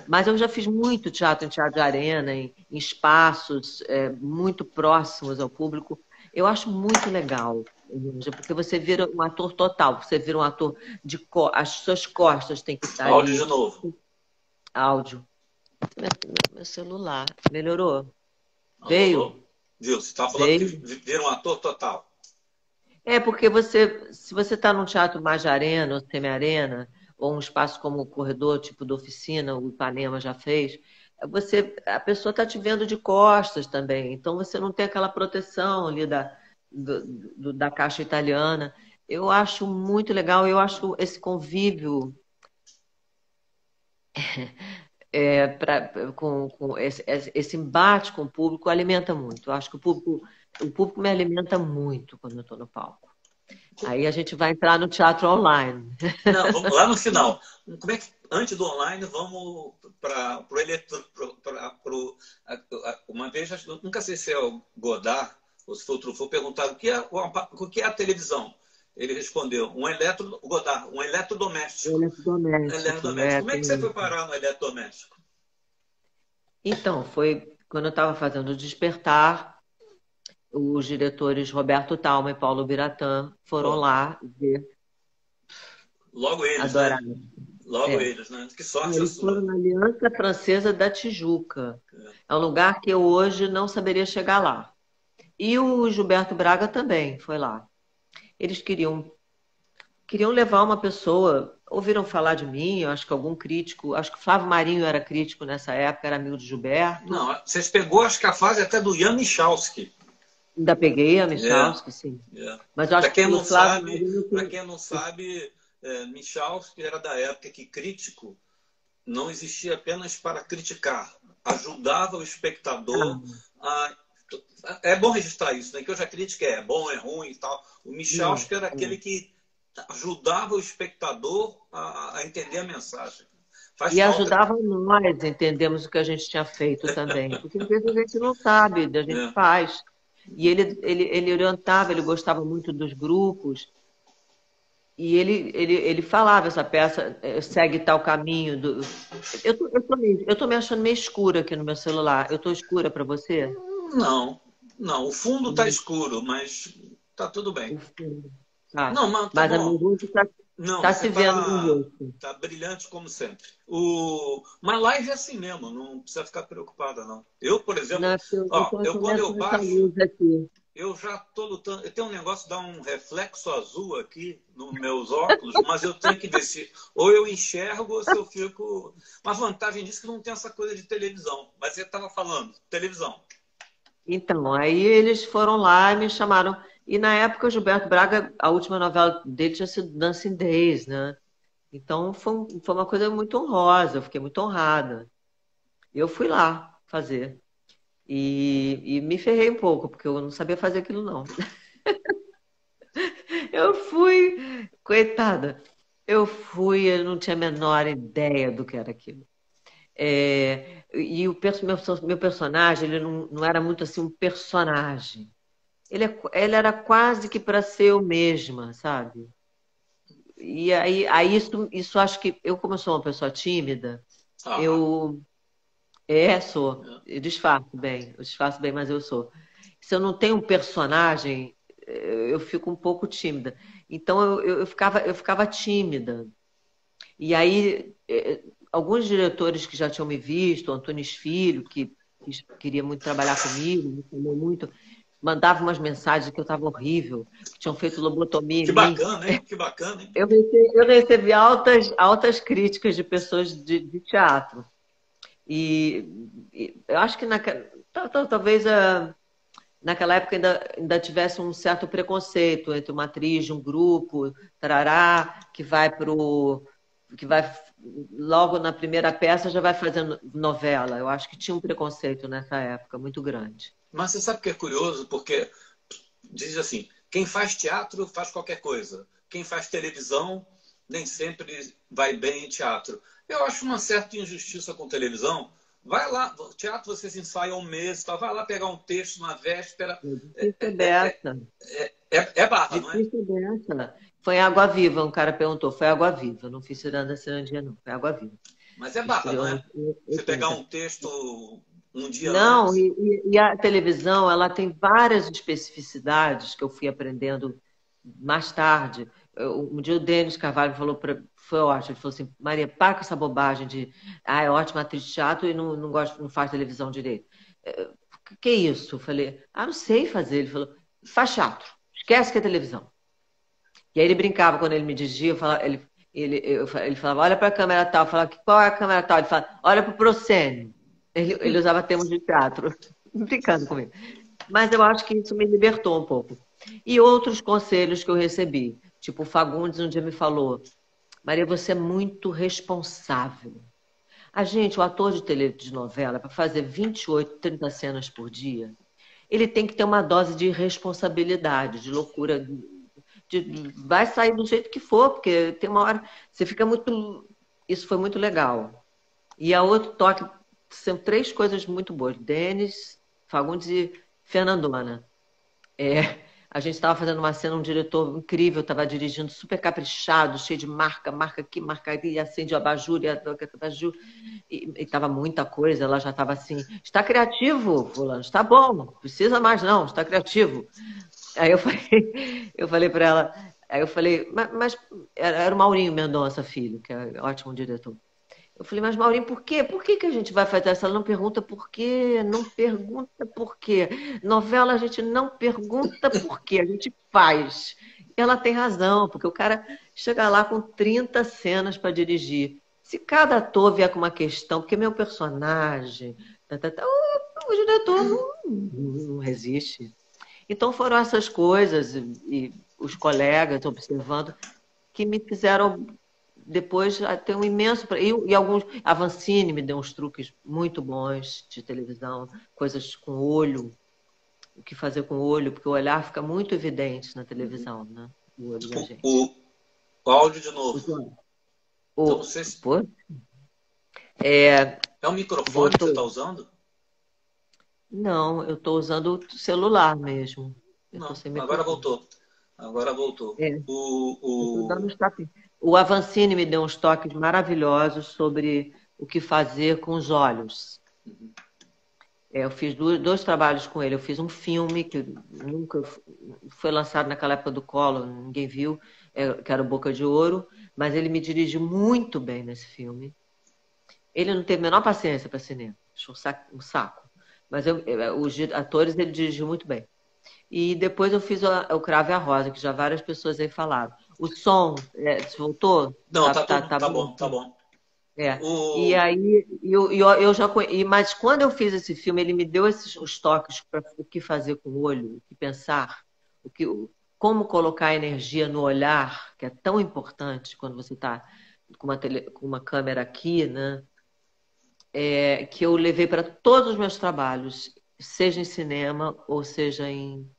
Mas eu já fiz muito teatro em teatro de arena, em espaços muito próximos ao público. Eu acho muito legal, porque você vira um ator total, você vira um ator as suas costas têm que estar Áudio ali. de novo. Áudio. Meu celular. Melhorou? Veio? Viu? Você estava falando que vira um ator total. Porque se você está num teatro mais de arena, ou semi-arena, ou um espaço como o corredor, tipo da oficina, o Ipanema já fez, a pessoa está te vendo de costas também. Então você não tem aquela proteção ali da caixa italiana. Eu acho muito legal, eu acho esse convívio com esse embate com o público alimenta muito. Eu acho que o público me alimenta muito quando eu estou no palco. Aí a gente vai entrar no teatro online. Não, vamos lá no final. Como é que, antes do online, vamos para o eletro... Uma vez, nunca sei se é o Godard ou se foi o Truffaut, perguntaram o que é a televisão. Ele respondeu, um eletrodoméstico. Eletrodoméstico. Como é que você foi parar no eletrodoméstico? Então, quando eu estava fazendo o Despertar, os diretores Roberto Talma e Paulo Biratã foram Pô, lá ver, logo eles, né? adoraram. Logo É. eles, né? Que sorte a Eles foram sua. na Aliança Francesa da Tijuca. É. É um lugar que eu hoje não saberia chegar lá. E o Gilberto Braga também foi lá. Eles queriam levar uma pessoa, ouviram falar de mim, eu acho que algum crítico, acho que Flávio Marinho era crítico nessa época, era amigo do Gilberto. Não, vocês pegou, acho que a fase até do Jan Michalski. Ainda peguei a É, Michalski, sim. é. Mas eu Para acho quem que o não Flávio sabe, Marinho para quem não sabe, Michalski era da época que crítico não existia apenas para criticar, ajudava o espectador a. É bom registrar isso, né? Que hoje a crítica é bom, é ruim e tal. O Michalski era aquele que ajudava o espectador a entender a mensagem. Faz e falta. ajudava nós, entendemos o que a gente tinha feito também. Porque às vezes a gente não sabe, a gente É. faz. E ele orientava, ele gostava muito dos grupos. E ele falava, essa peça segue tal caminho. Eu tô me achando meio escura aqui no meu celular. Eu tô escura para você? Não, não. O fundo está escuro, mas tá tudo bem. O fundo. Tá. Não, mas tá Mas a minha bom. rosto Não, tá você se vendo no rosto. tá brilhante como sempre. Mas live é assim mesmo, não precisa ficar preocupada, não. Eu, por Não, exemplo, é porque eu ó, tô eu quando eu começando essa baixo, luz aqui. eu já tô lutando. Eu tenho um negócio de dar um reflexo azul aqui nos meus óculos, mas eu tenho que ver se ou eu enxergo ou se eu fico. Uma vantagem disso é que não tem essa coisa de televisão. Mas você estava falando, televisão. Então, aí eles foram lá e me chamaram. E na época o Gilberto Braga, a última novela dele tinha sido Dancing Days, né? Então foi uma coisa muito honrosa, eu fiquei muito honrada. Eu fui lá fazer. E me ferrei um pouco, porque eu não sabia fazer aquilo, não. Eu fui, coitada, eu não tinha a menor ideia do que era aquilo. E meu personagem, ele não era muito assim um personagem. Ele era quase que para ser eu mesma, sabe? E aí isso acho que eu, como eu sou uma pessoa tímida, Ah, eu sou. Eu disfarço bem, mas eu sou. Se eu não tenho um personagem, eu fico um pouco tímida. Então eu ficava tímida. E aí alguns diretores que já tinham me visto, o Antunes Filho, que queria muito trabalhar comigo, me chamou muito, mandavam umas mensagens que eu estava horrível, que tinham feito lobotomia que em mim. bacana, hein? Que bacana, hein? Eu recebi altas críticas de pessoas de teatro. E eu acho que talvez naquela época ainda tivesse um certo preconceito entre uma atriz de um grupo, tarará, que vai logo na primeira peça já vai fazendo novela. Eu acho que tinha um preconceito nessa época muito grande. Mas você sabe o que é curioso? Porque diz assim: quem faz teatro faz qualquer coisa. Quem faz televisão nem sempre vai bem em teatro. Eu acho uma certa injustiça com televisão. Vai lá, teatro vocês ensaiam um mês, tá? Vai lá pegar um texto na véspera. É, Difícil é, é, dessa. é barra, não é? Difícil dessa. Foi Água Viva, um cara perguntou. Foi Água Viva. Não fiz Ciranda Cirandinha, não. Foi Água Viva. Mas é Que barra, não estreou é? em Você pegar 80. um texto um dia Não, antes. e a televisão, ela tem várias especificidades que eu fui aprendendo mais tarde. Um dia o Denis Carvalho falou foi ótimo, ele falou assim, Maria, para com essa bobagem de é ótima atriz de teatro e não gosta, não faz televisão direito. Que é isso? Eu falei, não sei fazer. Ele falou, faz teatro, esquece que é televisão. E aí ele brincava quando ele me dirigia, ele falava, olha para a câmera tal, eu falava, qual é a câmera tal? Ele falava, olha para o proscênio. Ele usava termos de teatro, brincando comigo. Mas eu acho que isso me libertou um pouco. E outros conselhos que eu recebi, tipo o Fagundes um dia me falou, Maria, você é muito responsável. O ator de novela, para fazer 28, 30 cenas por dia, ele tem que ter uma dose de responsabilidade, de loucura, vai sair do jeito que for, porque tem uma hora. Você fica muito. Isso foi muito legal. E a outro toque são três coisas muito boas: Denis, Fagundes e Fernandona. A gente estava fazendo uma cena, um diretor incrível, estava dirigindo super caprichado, cheio de marca, marca aqui, marca ali, acende o abajur, e abajur, e estava muita coisa, ela já estava assim, está criativo, fulano, está bom, não precisa mais não, está criativo. Aí eu falei para ela, aí eu falei, mas era o Maurinho Mendonça Filho, que é ótimo diretor. Eu falei, mas Maurinho, por quê? Por que que a gente vai fazer essa? Ela não pergunta por quê, não pergunta por quê. Novela a gente não pergunta por quê, a gente faz. E ela tem razão, porque o cara chega lá com 30 cenas para dirigir. Se cada ator vier com uma questão, porque meu personagem, o diretor não resiste. Então foram essas coisas, e os colegas observando, que me fizeram depois ter um imenso. E alguns. A Vancini me deu uns truques muito bons de televisão, coisas com olho, o que fazer com o olho, porque o olhar fica muito evidente na televisão, né? O olho da gente. O áudio de novo. Eu não sei se... Pô, é um microfone que você está usando? Não, eu estou usando o celular mesmo. Não, agora voltou. Agora voltou. É. O Avancini me deu uns toques maravilhosos sobre o que fazer com os olhos. Eu fiz dois trabalhos com ele. Eu fiz um filme que nunca foi lançado naquela época do Collor, ninguém viu, que era o Boca de Ouro, mas ele me dirigiu muito bem nesse filme. Ele não teve a menor paciência para cinema, achou um saco. Mas os atores ele dirigiu muito bem. E depois eu fiz o Cravo e a Rosa, que já várias pessoas aí falaram. O som, voltou? Não, tá bom. E aí, eu já mas quando eu fiz esse filme, ele me deu os toques para o que fazer com o olho, o que pensar, como colocar energia no olhar, que é tão importante quando você está com uma câmera aqui, né? Que eu levei para todos os meus trabalhos, seja em cinema ou seja em...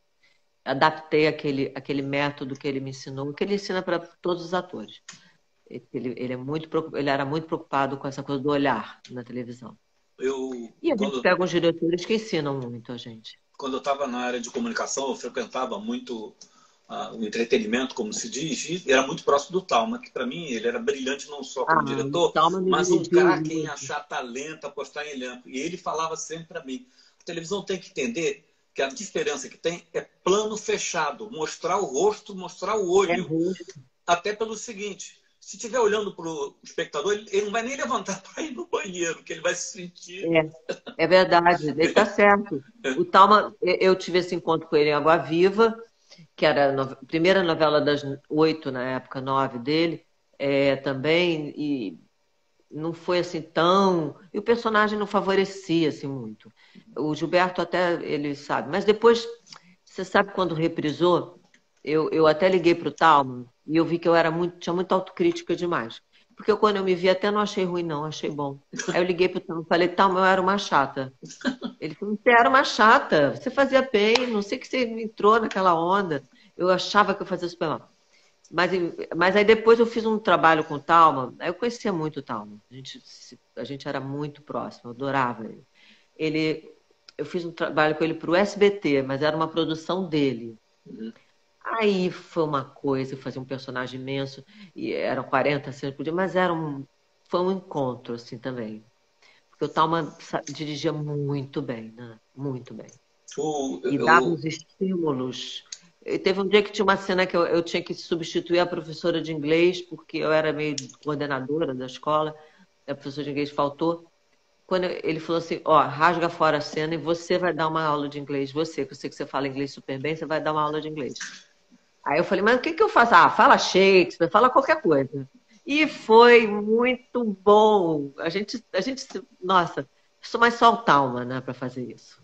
Adaptei aquele método que ele me ensinou, que ele ensina para todos os atores. Ele era muito preocupado com essa coisa do olhar na televisão. E a gente pega uns diretores que ensinam muito a gente. Quando eu estava na área de comunicação, eu frequentava muito o entretenimento, como se diz, e era muito próximo do Thalma, que para mim ele era brilhante não só como diretor, mas um craque em achar talento, apostar em elenco. E ele falava sempre para mim, a televisão tem que entender que a diferença que tem é plano fechado, mostrar o rosto, mostrar o olho. Até pelo seguinte, se estiver olhando para o espectador, ele não vai nem levantar para ir no banheiro, que ele vai se sentir... É verdade, ele está certo. O Thalma, eu tive esse encontro com ele em Água Viva, que era a primeira novela das 8, na época, 9 dele, também, e não foi assim tão... E o personagem não favorecia assim muito. O Gilberto até, ele sabe. Mas depois, você sabe quando reprisou, eu até liguei para o Thalma e eu vi que tinha muita autocrítica demais. Porque quando eu me vi, até não achei ruim, não, achei bom. Aí eu liguei para o Thalma e falei, Thalma, eu era uma chata. Ele falou, você era uma chata, você fazia bem, não sei que você entrou naquela onda. Eu achava que eu fazia super mal. Mas aí depois eu fiz um trabalho com o Thalma, aí eu conhecia muito o Thalma. A gente era muito próximo, eu adorava ele. Eu fiz um trabalho com ele para o SBT, mas era uma produção dele. Aí foi uma coisa, eu fazia um personagem imenso, e eram 40 cenas por dia, mas foi um encontro assim também. Porque o Thalma dirigia muito bem, né? Muito bem. E dava uns estímulos. E teve um dia que tinha uma cena que eu tinha que substituir a professora de inglês, porque eu era meio coordenadora da escola, a professora de inglês faltou. Quando ele falou assim, rasga fora a cena e você vai dar uma aula de inglês. Você, que eu sei que você fala inglês super bem, você vai dar uma aula de inglês. Aí eu falei, mas o que eu faço? Fala Shakespeare, fala qualquer coisa. E foi muito bom. Nossa, sou mais só o Thalma, né, para fazer isso.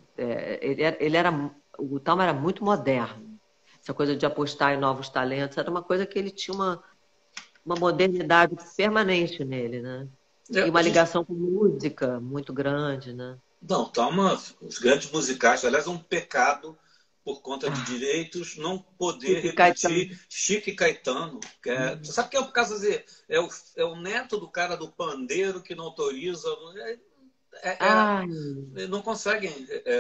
O Thalma era muito moderno. Essa coisa de apostar em novos talentos era uma coisa que ele tinha uma modernidade permanente nele, né? E uma ligação com música muito grande, né? Não, Thalma, os grandes musicais, aliás, é um pecado por conta de direitos não poder repetir Chico e Caetano. Você sabe que por causa é o neto do cara do pandeiro que não autoriza. Ai, não conseguem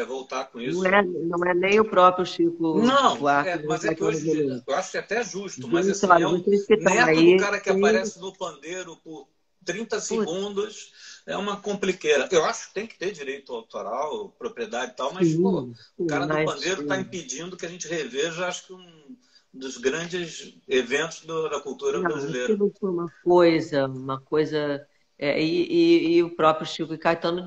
voltar com não isso. é, não é nem o próprio Chico Não, Buarque, nem o mas é que Caetano hoje Veloso. eu acho que é até justo, mas Gente, assim, olha, é um vocês que estão neto do aí, cara que tem... aparece no pandeiro por 30 Putz, segundos, é uma compliqueira. Eu acho que tem que ter direito autoral, propriedade e tal, mas pô, sim, o sim, cara do mas pandeiro está impedindo que a gente reveja, acho que um dos grandes eventos da cultura não, brasileira. aquilo foi uma coisa. E o próprio Chico e Caetano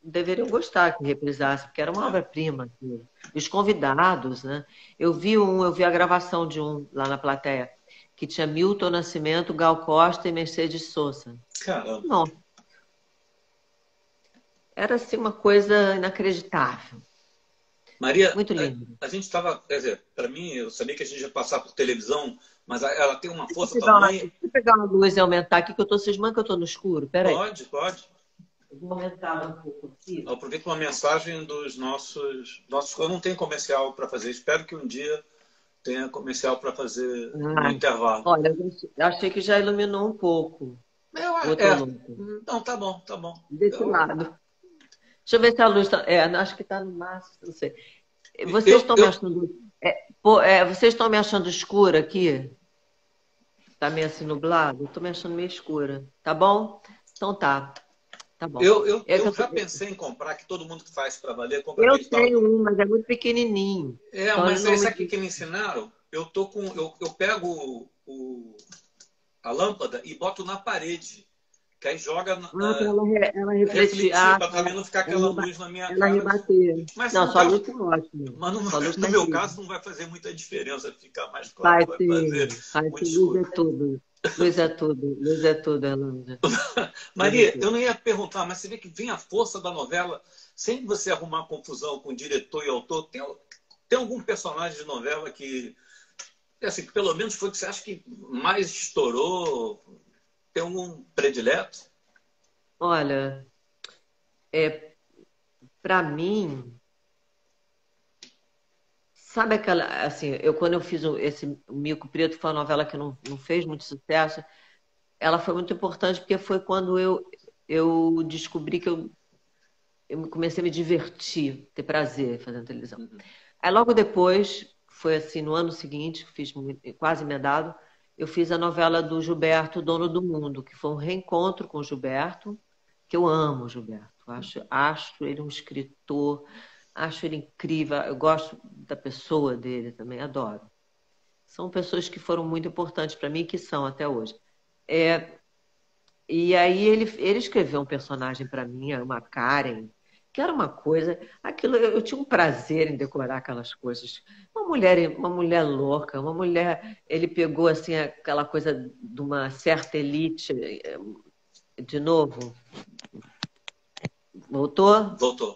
deveriam gostar que reprisasse, porque era uma É. obra-prima aquilo. E os convidados, né? Eu vi a gravação de um lá na plateia, que tinha Milton Nascimento, Gal Costa e Mercedes Sosa. Caramba. Não, era assim uma coisa inacreditável. Maria, Muito lindo. a gente estava, quer dizer, para mim, eu sabia que a gente ia passar por televisão, mas ela tem uma Deixa eu força tamanha. deixa eu pegar uma luz e aumentar aqui, que eu estou cismando que eu estou no escuro. Peraí. Pode, pode. Eu vou aumentar um pouco aqui. Aproveito uma mensagem dos nossos. Eu não tenho comercial para fazer. Espero que um dia tenha comercial para fazer no Ah, intervalo. olha, eu achei que já iluminou um pouco. Ou eu tô louco? Não, tá bom, tá bom. Desse lado. Deixa eu ver se a luz está. Acho que está no máximo, não sei. Vocês Eu, estão me eu, achando. Vocês estão me achando escura aqui? Tá meio assim nublado? Eu tô me achando meio escura. Tá bom? Então tá. Tá bom. eu já pensei em comprar, que todo mundo que faz para valer compra Eu aquele tal tenho do. um, mas é muito pequenininho. Então ele Mas não esse me. aqui que me ensinaram, eu pego a lâmpada e boto na parede, que aí joga Para ela refletir. refletir, Ah, para também não ficar aquela luz na minha ela cara. rebater. Mas Não, no sua caso, luz tá ótima. mas Sua luz tá no meu incrível. caso não vai fazer muita diferença ficar mais claro, Vai vai fazer sim, vai muito sim. Luz escuro. é tudo. Luz é tudo. Luz é tudo, Elândia. Luz é Maria, eu tudo. não ia perguntar, mas você vê que vem a força da novela, sem você arrumar confusão com diretor e autor. Tem algum personagem de novela que, assim, que pelo menos foi que você acha que mais estourou? Tem algum predileto? Olha, para mim, sabe aquela, assim, quando eu fiz esse Mico Preto, foi uma novela que não fez muito sucesso, ela foi muito importante porque foi quando eu descobri que eu comecei a me divertir, ter prazer fazendo televisão. Aí logo depois, foi assim, no ano seguinte, que fiz quase emendado, eu fiz a novela do Gilberto, Dono do Mundo, que foi um reencontro com o Gilberto, que eu amo o Gilberto. Acho ele um escritor, acho ele incrível, eu gosto da pessoa dele também, adoro. São pessoas que foram muito importantes para mim e que são até hoje. E aí ele escreveu um personagem para mim, uma Karen, que era uma coisa, aquilo eu tinha um prazer em decorar aquelas coisas. Uma mulher louca, uma mulher, ele pegou assim aquela coisa de uma certa elite, de novo, voltou? Voltou.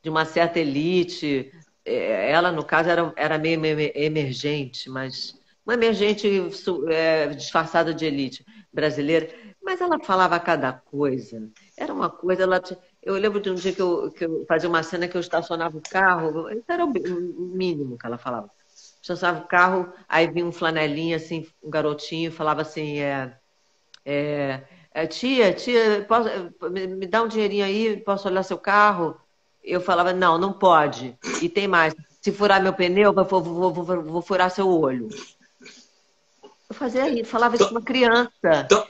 De uma certa elite. Ela, no caso, era meio emergente, mas uma emergente disfarçada de elite brasileira. Mas ela falava cada coisa. Era uma coisa. Eu lembro de um dia que eu fazia uma cena que eu estacionava o carro. Isso era o mínimo que ela falava. Estacionava o carro, aí vinha um flanelinha, assim, um garotinho, falava assim: tia, me dá um dinheirinho aí, posso olhar seu carro? Eu falava, não pode. E tem mais. Se furar meu pneu, vou furar seu olho. Eu fazia isso, falava isso com uma criança. Tão,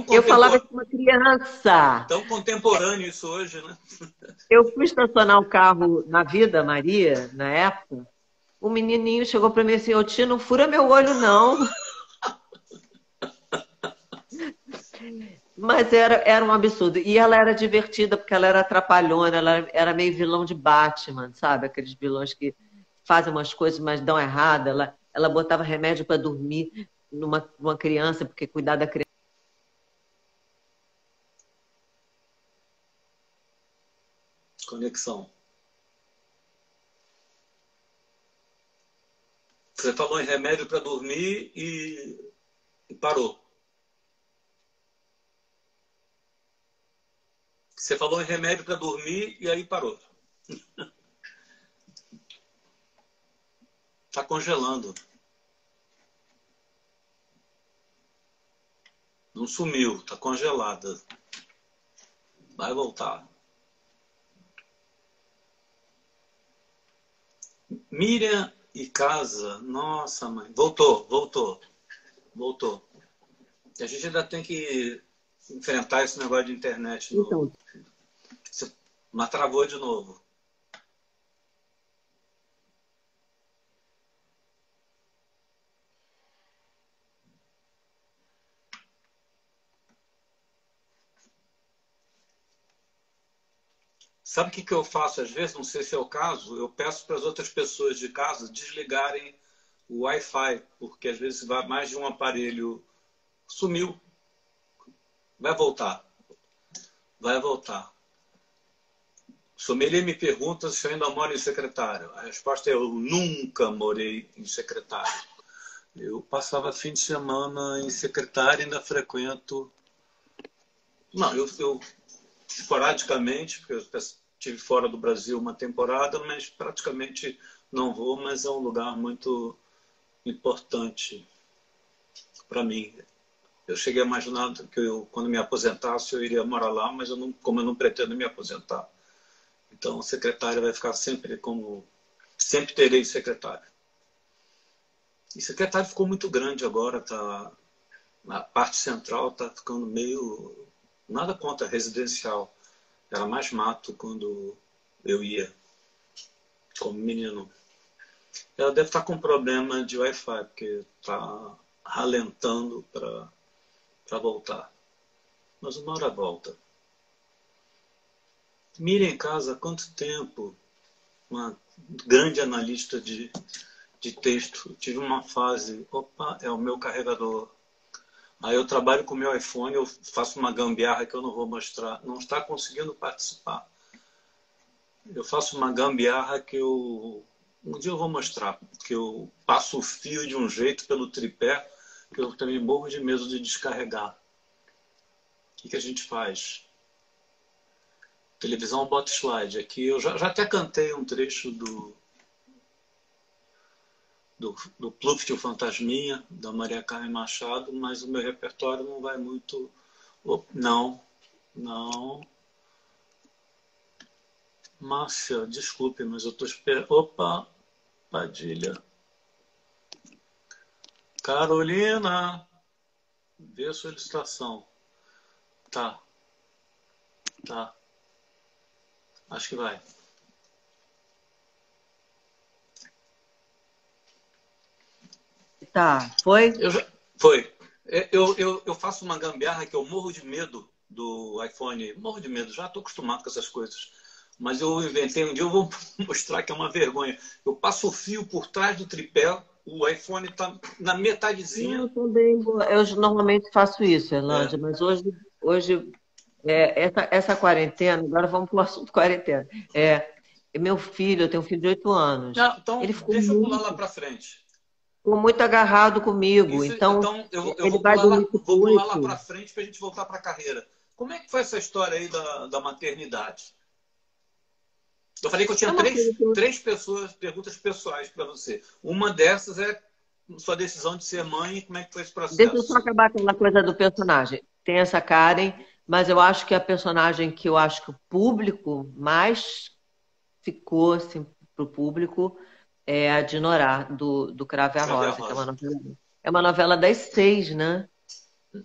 Eu falava isso com uma criança. tão contemporâneo isso hoje, né? Eu fui estacionar o carro na Vida Maria, na época. O menininho chegou para mim assim, ô tia, não fura meu olho, não. Mas era um absurdo. E ela era divertida porque ela era atrapalhona, ela era meio vilão de Batman, sabe? Aqueles vilões que fazem umas coisas, mas dão errado. Ela botava remédio para dormir numa criança, porque cuidar da criança. Conexão. Você falou em remédio para dormir e parou. Você falou em remédio para dormir e aí parou. Está congelando. Não sumiu, está congelada. Vai voltar. Miriam e casa, nossa mãe, voltou. A gente ainda tem que enfrentar esse negócio de internet Então, mas travou de novo. Sabe o que eu faço às vezes? Não sei se é o caso. Eu peço para as outras pessoas de casa desligarem o Wi-Fi, porque às vezes vai mais de um aparelho. Sumiu. Vai voltar. O sommelier me pergunta se eu ainda moro em Secretário. A resposta é: eu nunca morei em Secretário. Eu passava fim de semana em Secretário e ainda frequento. Não, eu esporadicamente, porque eu estive fora do Brasil uma temporada, mas praticamente não vou, mas é um lugar muito importante para mim. Eu cheguei a imaginar que quando me aposentasse, eu iria morar lá, mas como eu não pretendo me aposentar. Então, secretário vai ficar sempre como... Sempre terei secretário. E secretário ficou muito grande agora, a parte central está ficando meio... Nada contra residencial. Era mais mato quando eu ia como menino. Ela deve estar com problema de Wi-Fi, porque está ralentando para voltar. Mas uma hora volta. Miriam em casa há quanto tempo? Uma grande analista de texto. Tive uma fase, opa, é o meu carregador. Aí eu trabalho com o meu iPhone, eu faço uma gambiarra que eu não vou mostrar. Não está conseguindo participar. Eu faço uma gambiarra que um dia eu vou mostrar. Que eu passo o fio de um jeito pelo tripé, que eu também morro de medo de descarregar. O que a gente faz? Televisão bota slide. Aqui eu já até cantei um trecho do Pluft, o Fantasminha, da Maria Carmen Machado, mas o meu repertório não vai muito... Não. Márcia, desculpe, mas eu estou esperando... Opa, Padilha. Carolina, vê a solicitação. Tá. Acho que vai. tá, foi? Foi. Eu faço uma gambiarra que eu morro de medo do iPhone. Morro de medo, já estou acostumado com essas coisas. Mas eu inventei um dia, eu vou mostrar que é uma vergonha. Eu passo o fio por trás do tripé, o iPhone está na metadezinha. Eu também eu normalmente faço isso, Erlândia, mas hoje essa quarentena, agora vamos para o assunto quarentena. Meu filho, eu tenho um filho de 8 anos. Não, então, Ele deixa eu pular lá para frente. ficou muito agarrado comigo. Então eu ele vou vai dormir com vou pular lá 8. para frente para a gente voltar para a carreira. Como é que foi essa história aí da maternidade? Eu falei que eu tinha três perguntas pessoais para você. Uma dessas é sua decisão de ser mãe. Como é que foi esse processo? Deixa eu só acabar com aquela coisa do personagem. Tem essa Karen, mas eu acho que a personagem que eu acho que o público mais ficou assim, para o público é a de Norá, do Cravo e a Rosa, que é uma novela das 6, né?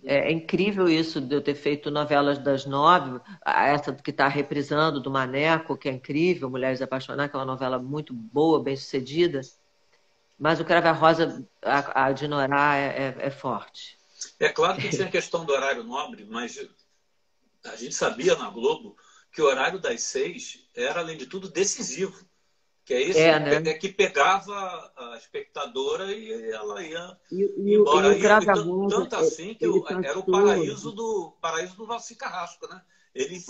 É incrível isso de eu ter feito novelas das 9, essa que está reprisando do Maneco, que é incrível, Mulheres Apaixonadas, que é uma novela muito boa, bem sucedida. Mas o Cravo e a Rosa, a de Norá, é forte. É claro que tinha a questão do horário nobre, mas a gente sabia na Globo que o horário das 6 era, além de tudo, decisivo. Que é esse né? que pegava a espectadora e ela ia E embora. o Cravo e a Rosa, Tanto assim que era o paraíso do Valci Carrasco, né? Ele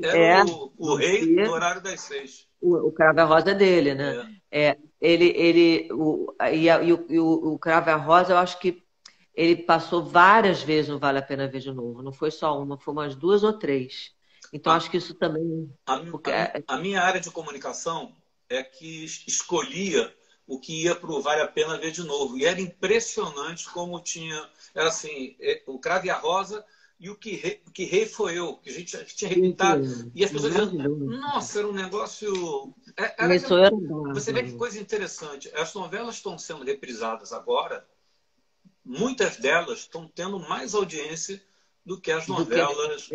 era o rei do horário das 6. O Cravo e a Rosa é dele, né? O Cravo e a Rosa, eu acho que ele passou várias vezes no Vale a Pena Ver de Novo. Não foi só uma, foi umas 2 ou 3. Então, acho que isso também... A minha área de comunicação é que escolhia o que ia para o Vale a Pena Ver de Novo. E era impressionante como tinha... Era assim, o Cravo e a Rosa e o que rei foi eu, que a gente já tinha reeditado. E as pessoas dizendo, nossa, era um negócio... Isso era Você vê que coisa interessante. As novelas estão sendo reprisadas agora, muitas delas estão tendo mais audiência do que as novelas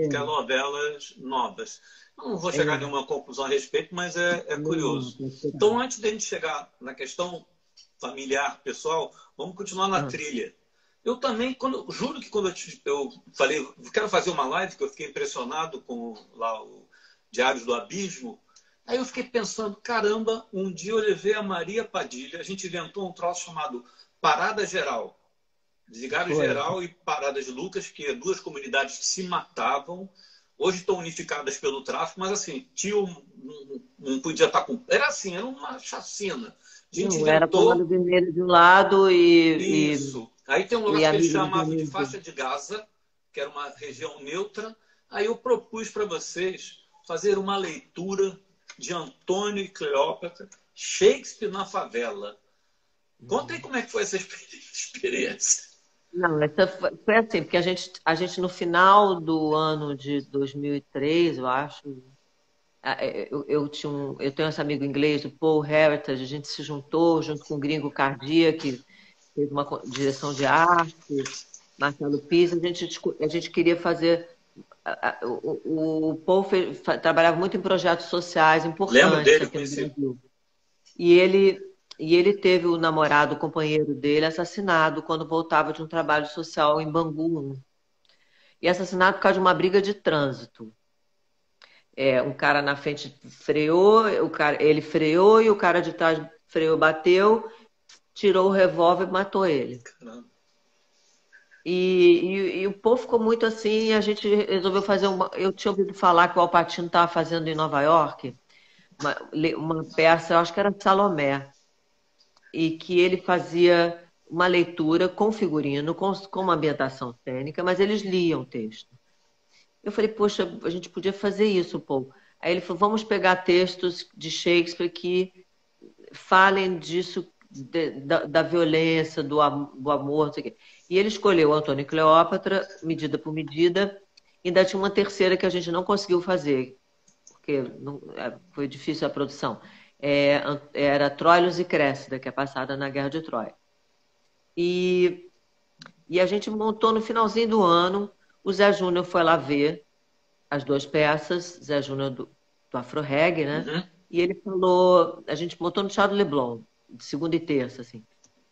novas. Não vou chegar a nenhuma conclusão a respeito, mas é curioso. Então, antes de a gente chegar na questão familiar, pessoal, vamos continuar na trilha. Eu também, juro que quando eu falei, quero fazer uma live, que eu fiquei impressionado com lá o Diários do Abismo, aí eu fiquei pensando, caramba, um dia eu levei a Maria Padilha, a gente inventou um troço chamado Parada Geral. Desligaram Geral e Parada de Lucas, que é duas comunidades que se matavam. Hoje estão unificadas pelo tráfico, mas assim, não podia estar com... Era assim, era uma chacina. A gente inventou... Era Comando Vermelho de um lado e... Isso. Aí tem um lugar que eles chamavam de faixa de Gaza, que era uma região neutra. Aí eu propus para vocês fazer uma leitura de Antônio e Cleópatra, Shakespeare na favela. Conta aí como é que foi essa experiência. Não, essa foi assim, porque a gente no final do ano de 2003, eu acho, eu tenho esse amigo inglês, o Paul Heritage, a gente se juntou junto com o Gringo Cardia, que fez uma direção de arte, Marcelo Pisa, a gente queria fazer... O Paul trabalhava muito em projetos sociais importantes aqui no Brasil. E ele teve o namorado, o companheiro dele, assassinado quando voltava de um trabalho social em Bangu. E assassinado por causa de uma briga de trânsito. Um cara na frente freou, ele freou e o cara de trás freou, bateu, tirou o revólver e matou ele. Caramba. E o povo ficou muito assim, e a gente resolveu fazer Eu tinha ouvido falar que o Al Pacino estava fazendo em Nova York uma peça, eu acho que era Salomé, e que ele fazia uma leitura com figurino, com uma ambientação cênica, mas eles liam o texto. Eu falei, poxa, a gente podia fazer isso, Paul. Aí ele falou, vamos pegar textos de Shakespeare que falem disso, da violência, do amor, não sei o quê. E ele escolheu Antônio e Cleópatra, medida por medida, e ainda tinha uma terceira que a gente não conseguiu fazer, porque foi difícil a produção. Era Troilus e Cressida, que é passada na Guerra de Troia. E a gente montou no finalzinho do ano, o Zé Júnior foi lá ver as duas peças, Zé Júnior do Afro Reggae, né? Uhum. E ele falou, a gente montou no Teatro Leblon, de segunda e terça, assim.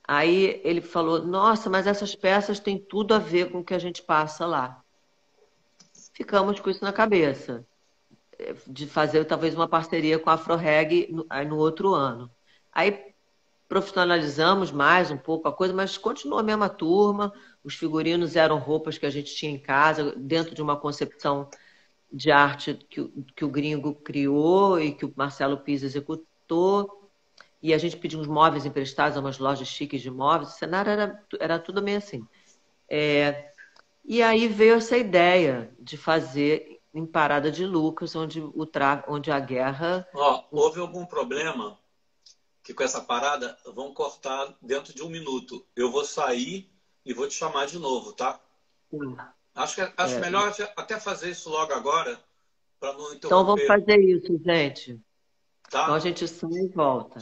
Aí ele falou, nossa, mas essas peças têm tudo a ver com o que a gente passa lá. Ficamos com isso na cabeça, de fazer talvez uma parceria com a Afro Reggae no outro ano. Aí profissionalizamos mais um pouco a coisa, mas continuou a mesma turma, os figurinos eram roupas que a gente tinha em casa, dentro de uma concepção de arte que o Gringo criou e que o Marcelo Pisa executou. E a gente pediu uns móveis emprestados a umas lojas chiques de móveis. O cenário era tudo meio assim. E aí veio essa ideia de fazer em Parada de Lucas, onde a guerra... Houve algum problema que com essa parada vão cortar dentro de 1 minuto. Eu vou sair e vou te chamar de novo, tá? Acho melhor até fazer isso logo agora, para não interromper. Então vamos fazer isso, gente. Tá? Então a gente sai e volta.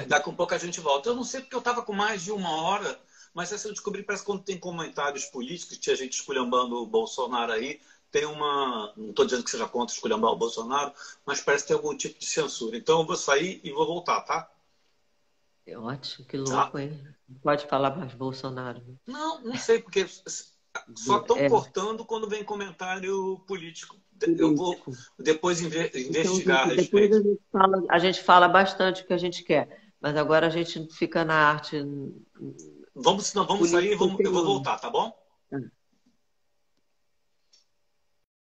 Daqui a pouco a gente volta. Eu não sei porque eu estava com mais de 1 hora, mas essa eu descobri, parece que quando tem comentários políticos, tinha gente esculhambando o Bolsonaro aí, tem uma... Não estou dizendo que seja contra esculhambar o Bolsonaro, mas parece que tem algum tipo de censura. Então eu vou sair e vou voltar, tá? Ótimo, que louco, hein? Não pode falar mais Bolsonaro. Não sei, porque só estão cortando quando vem comentário político. Eu vou depois investigar a respeito. Depois a gente fala bastante o que a gente quer, mas agora a gente fica na arte. Vamos sair e eu vou voltar, tá bom?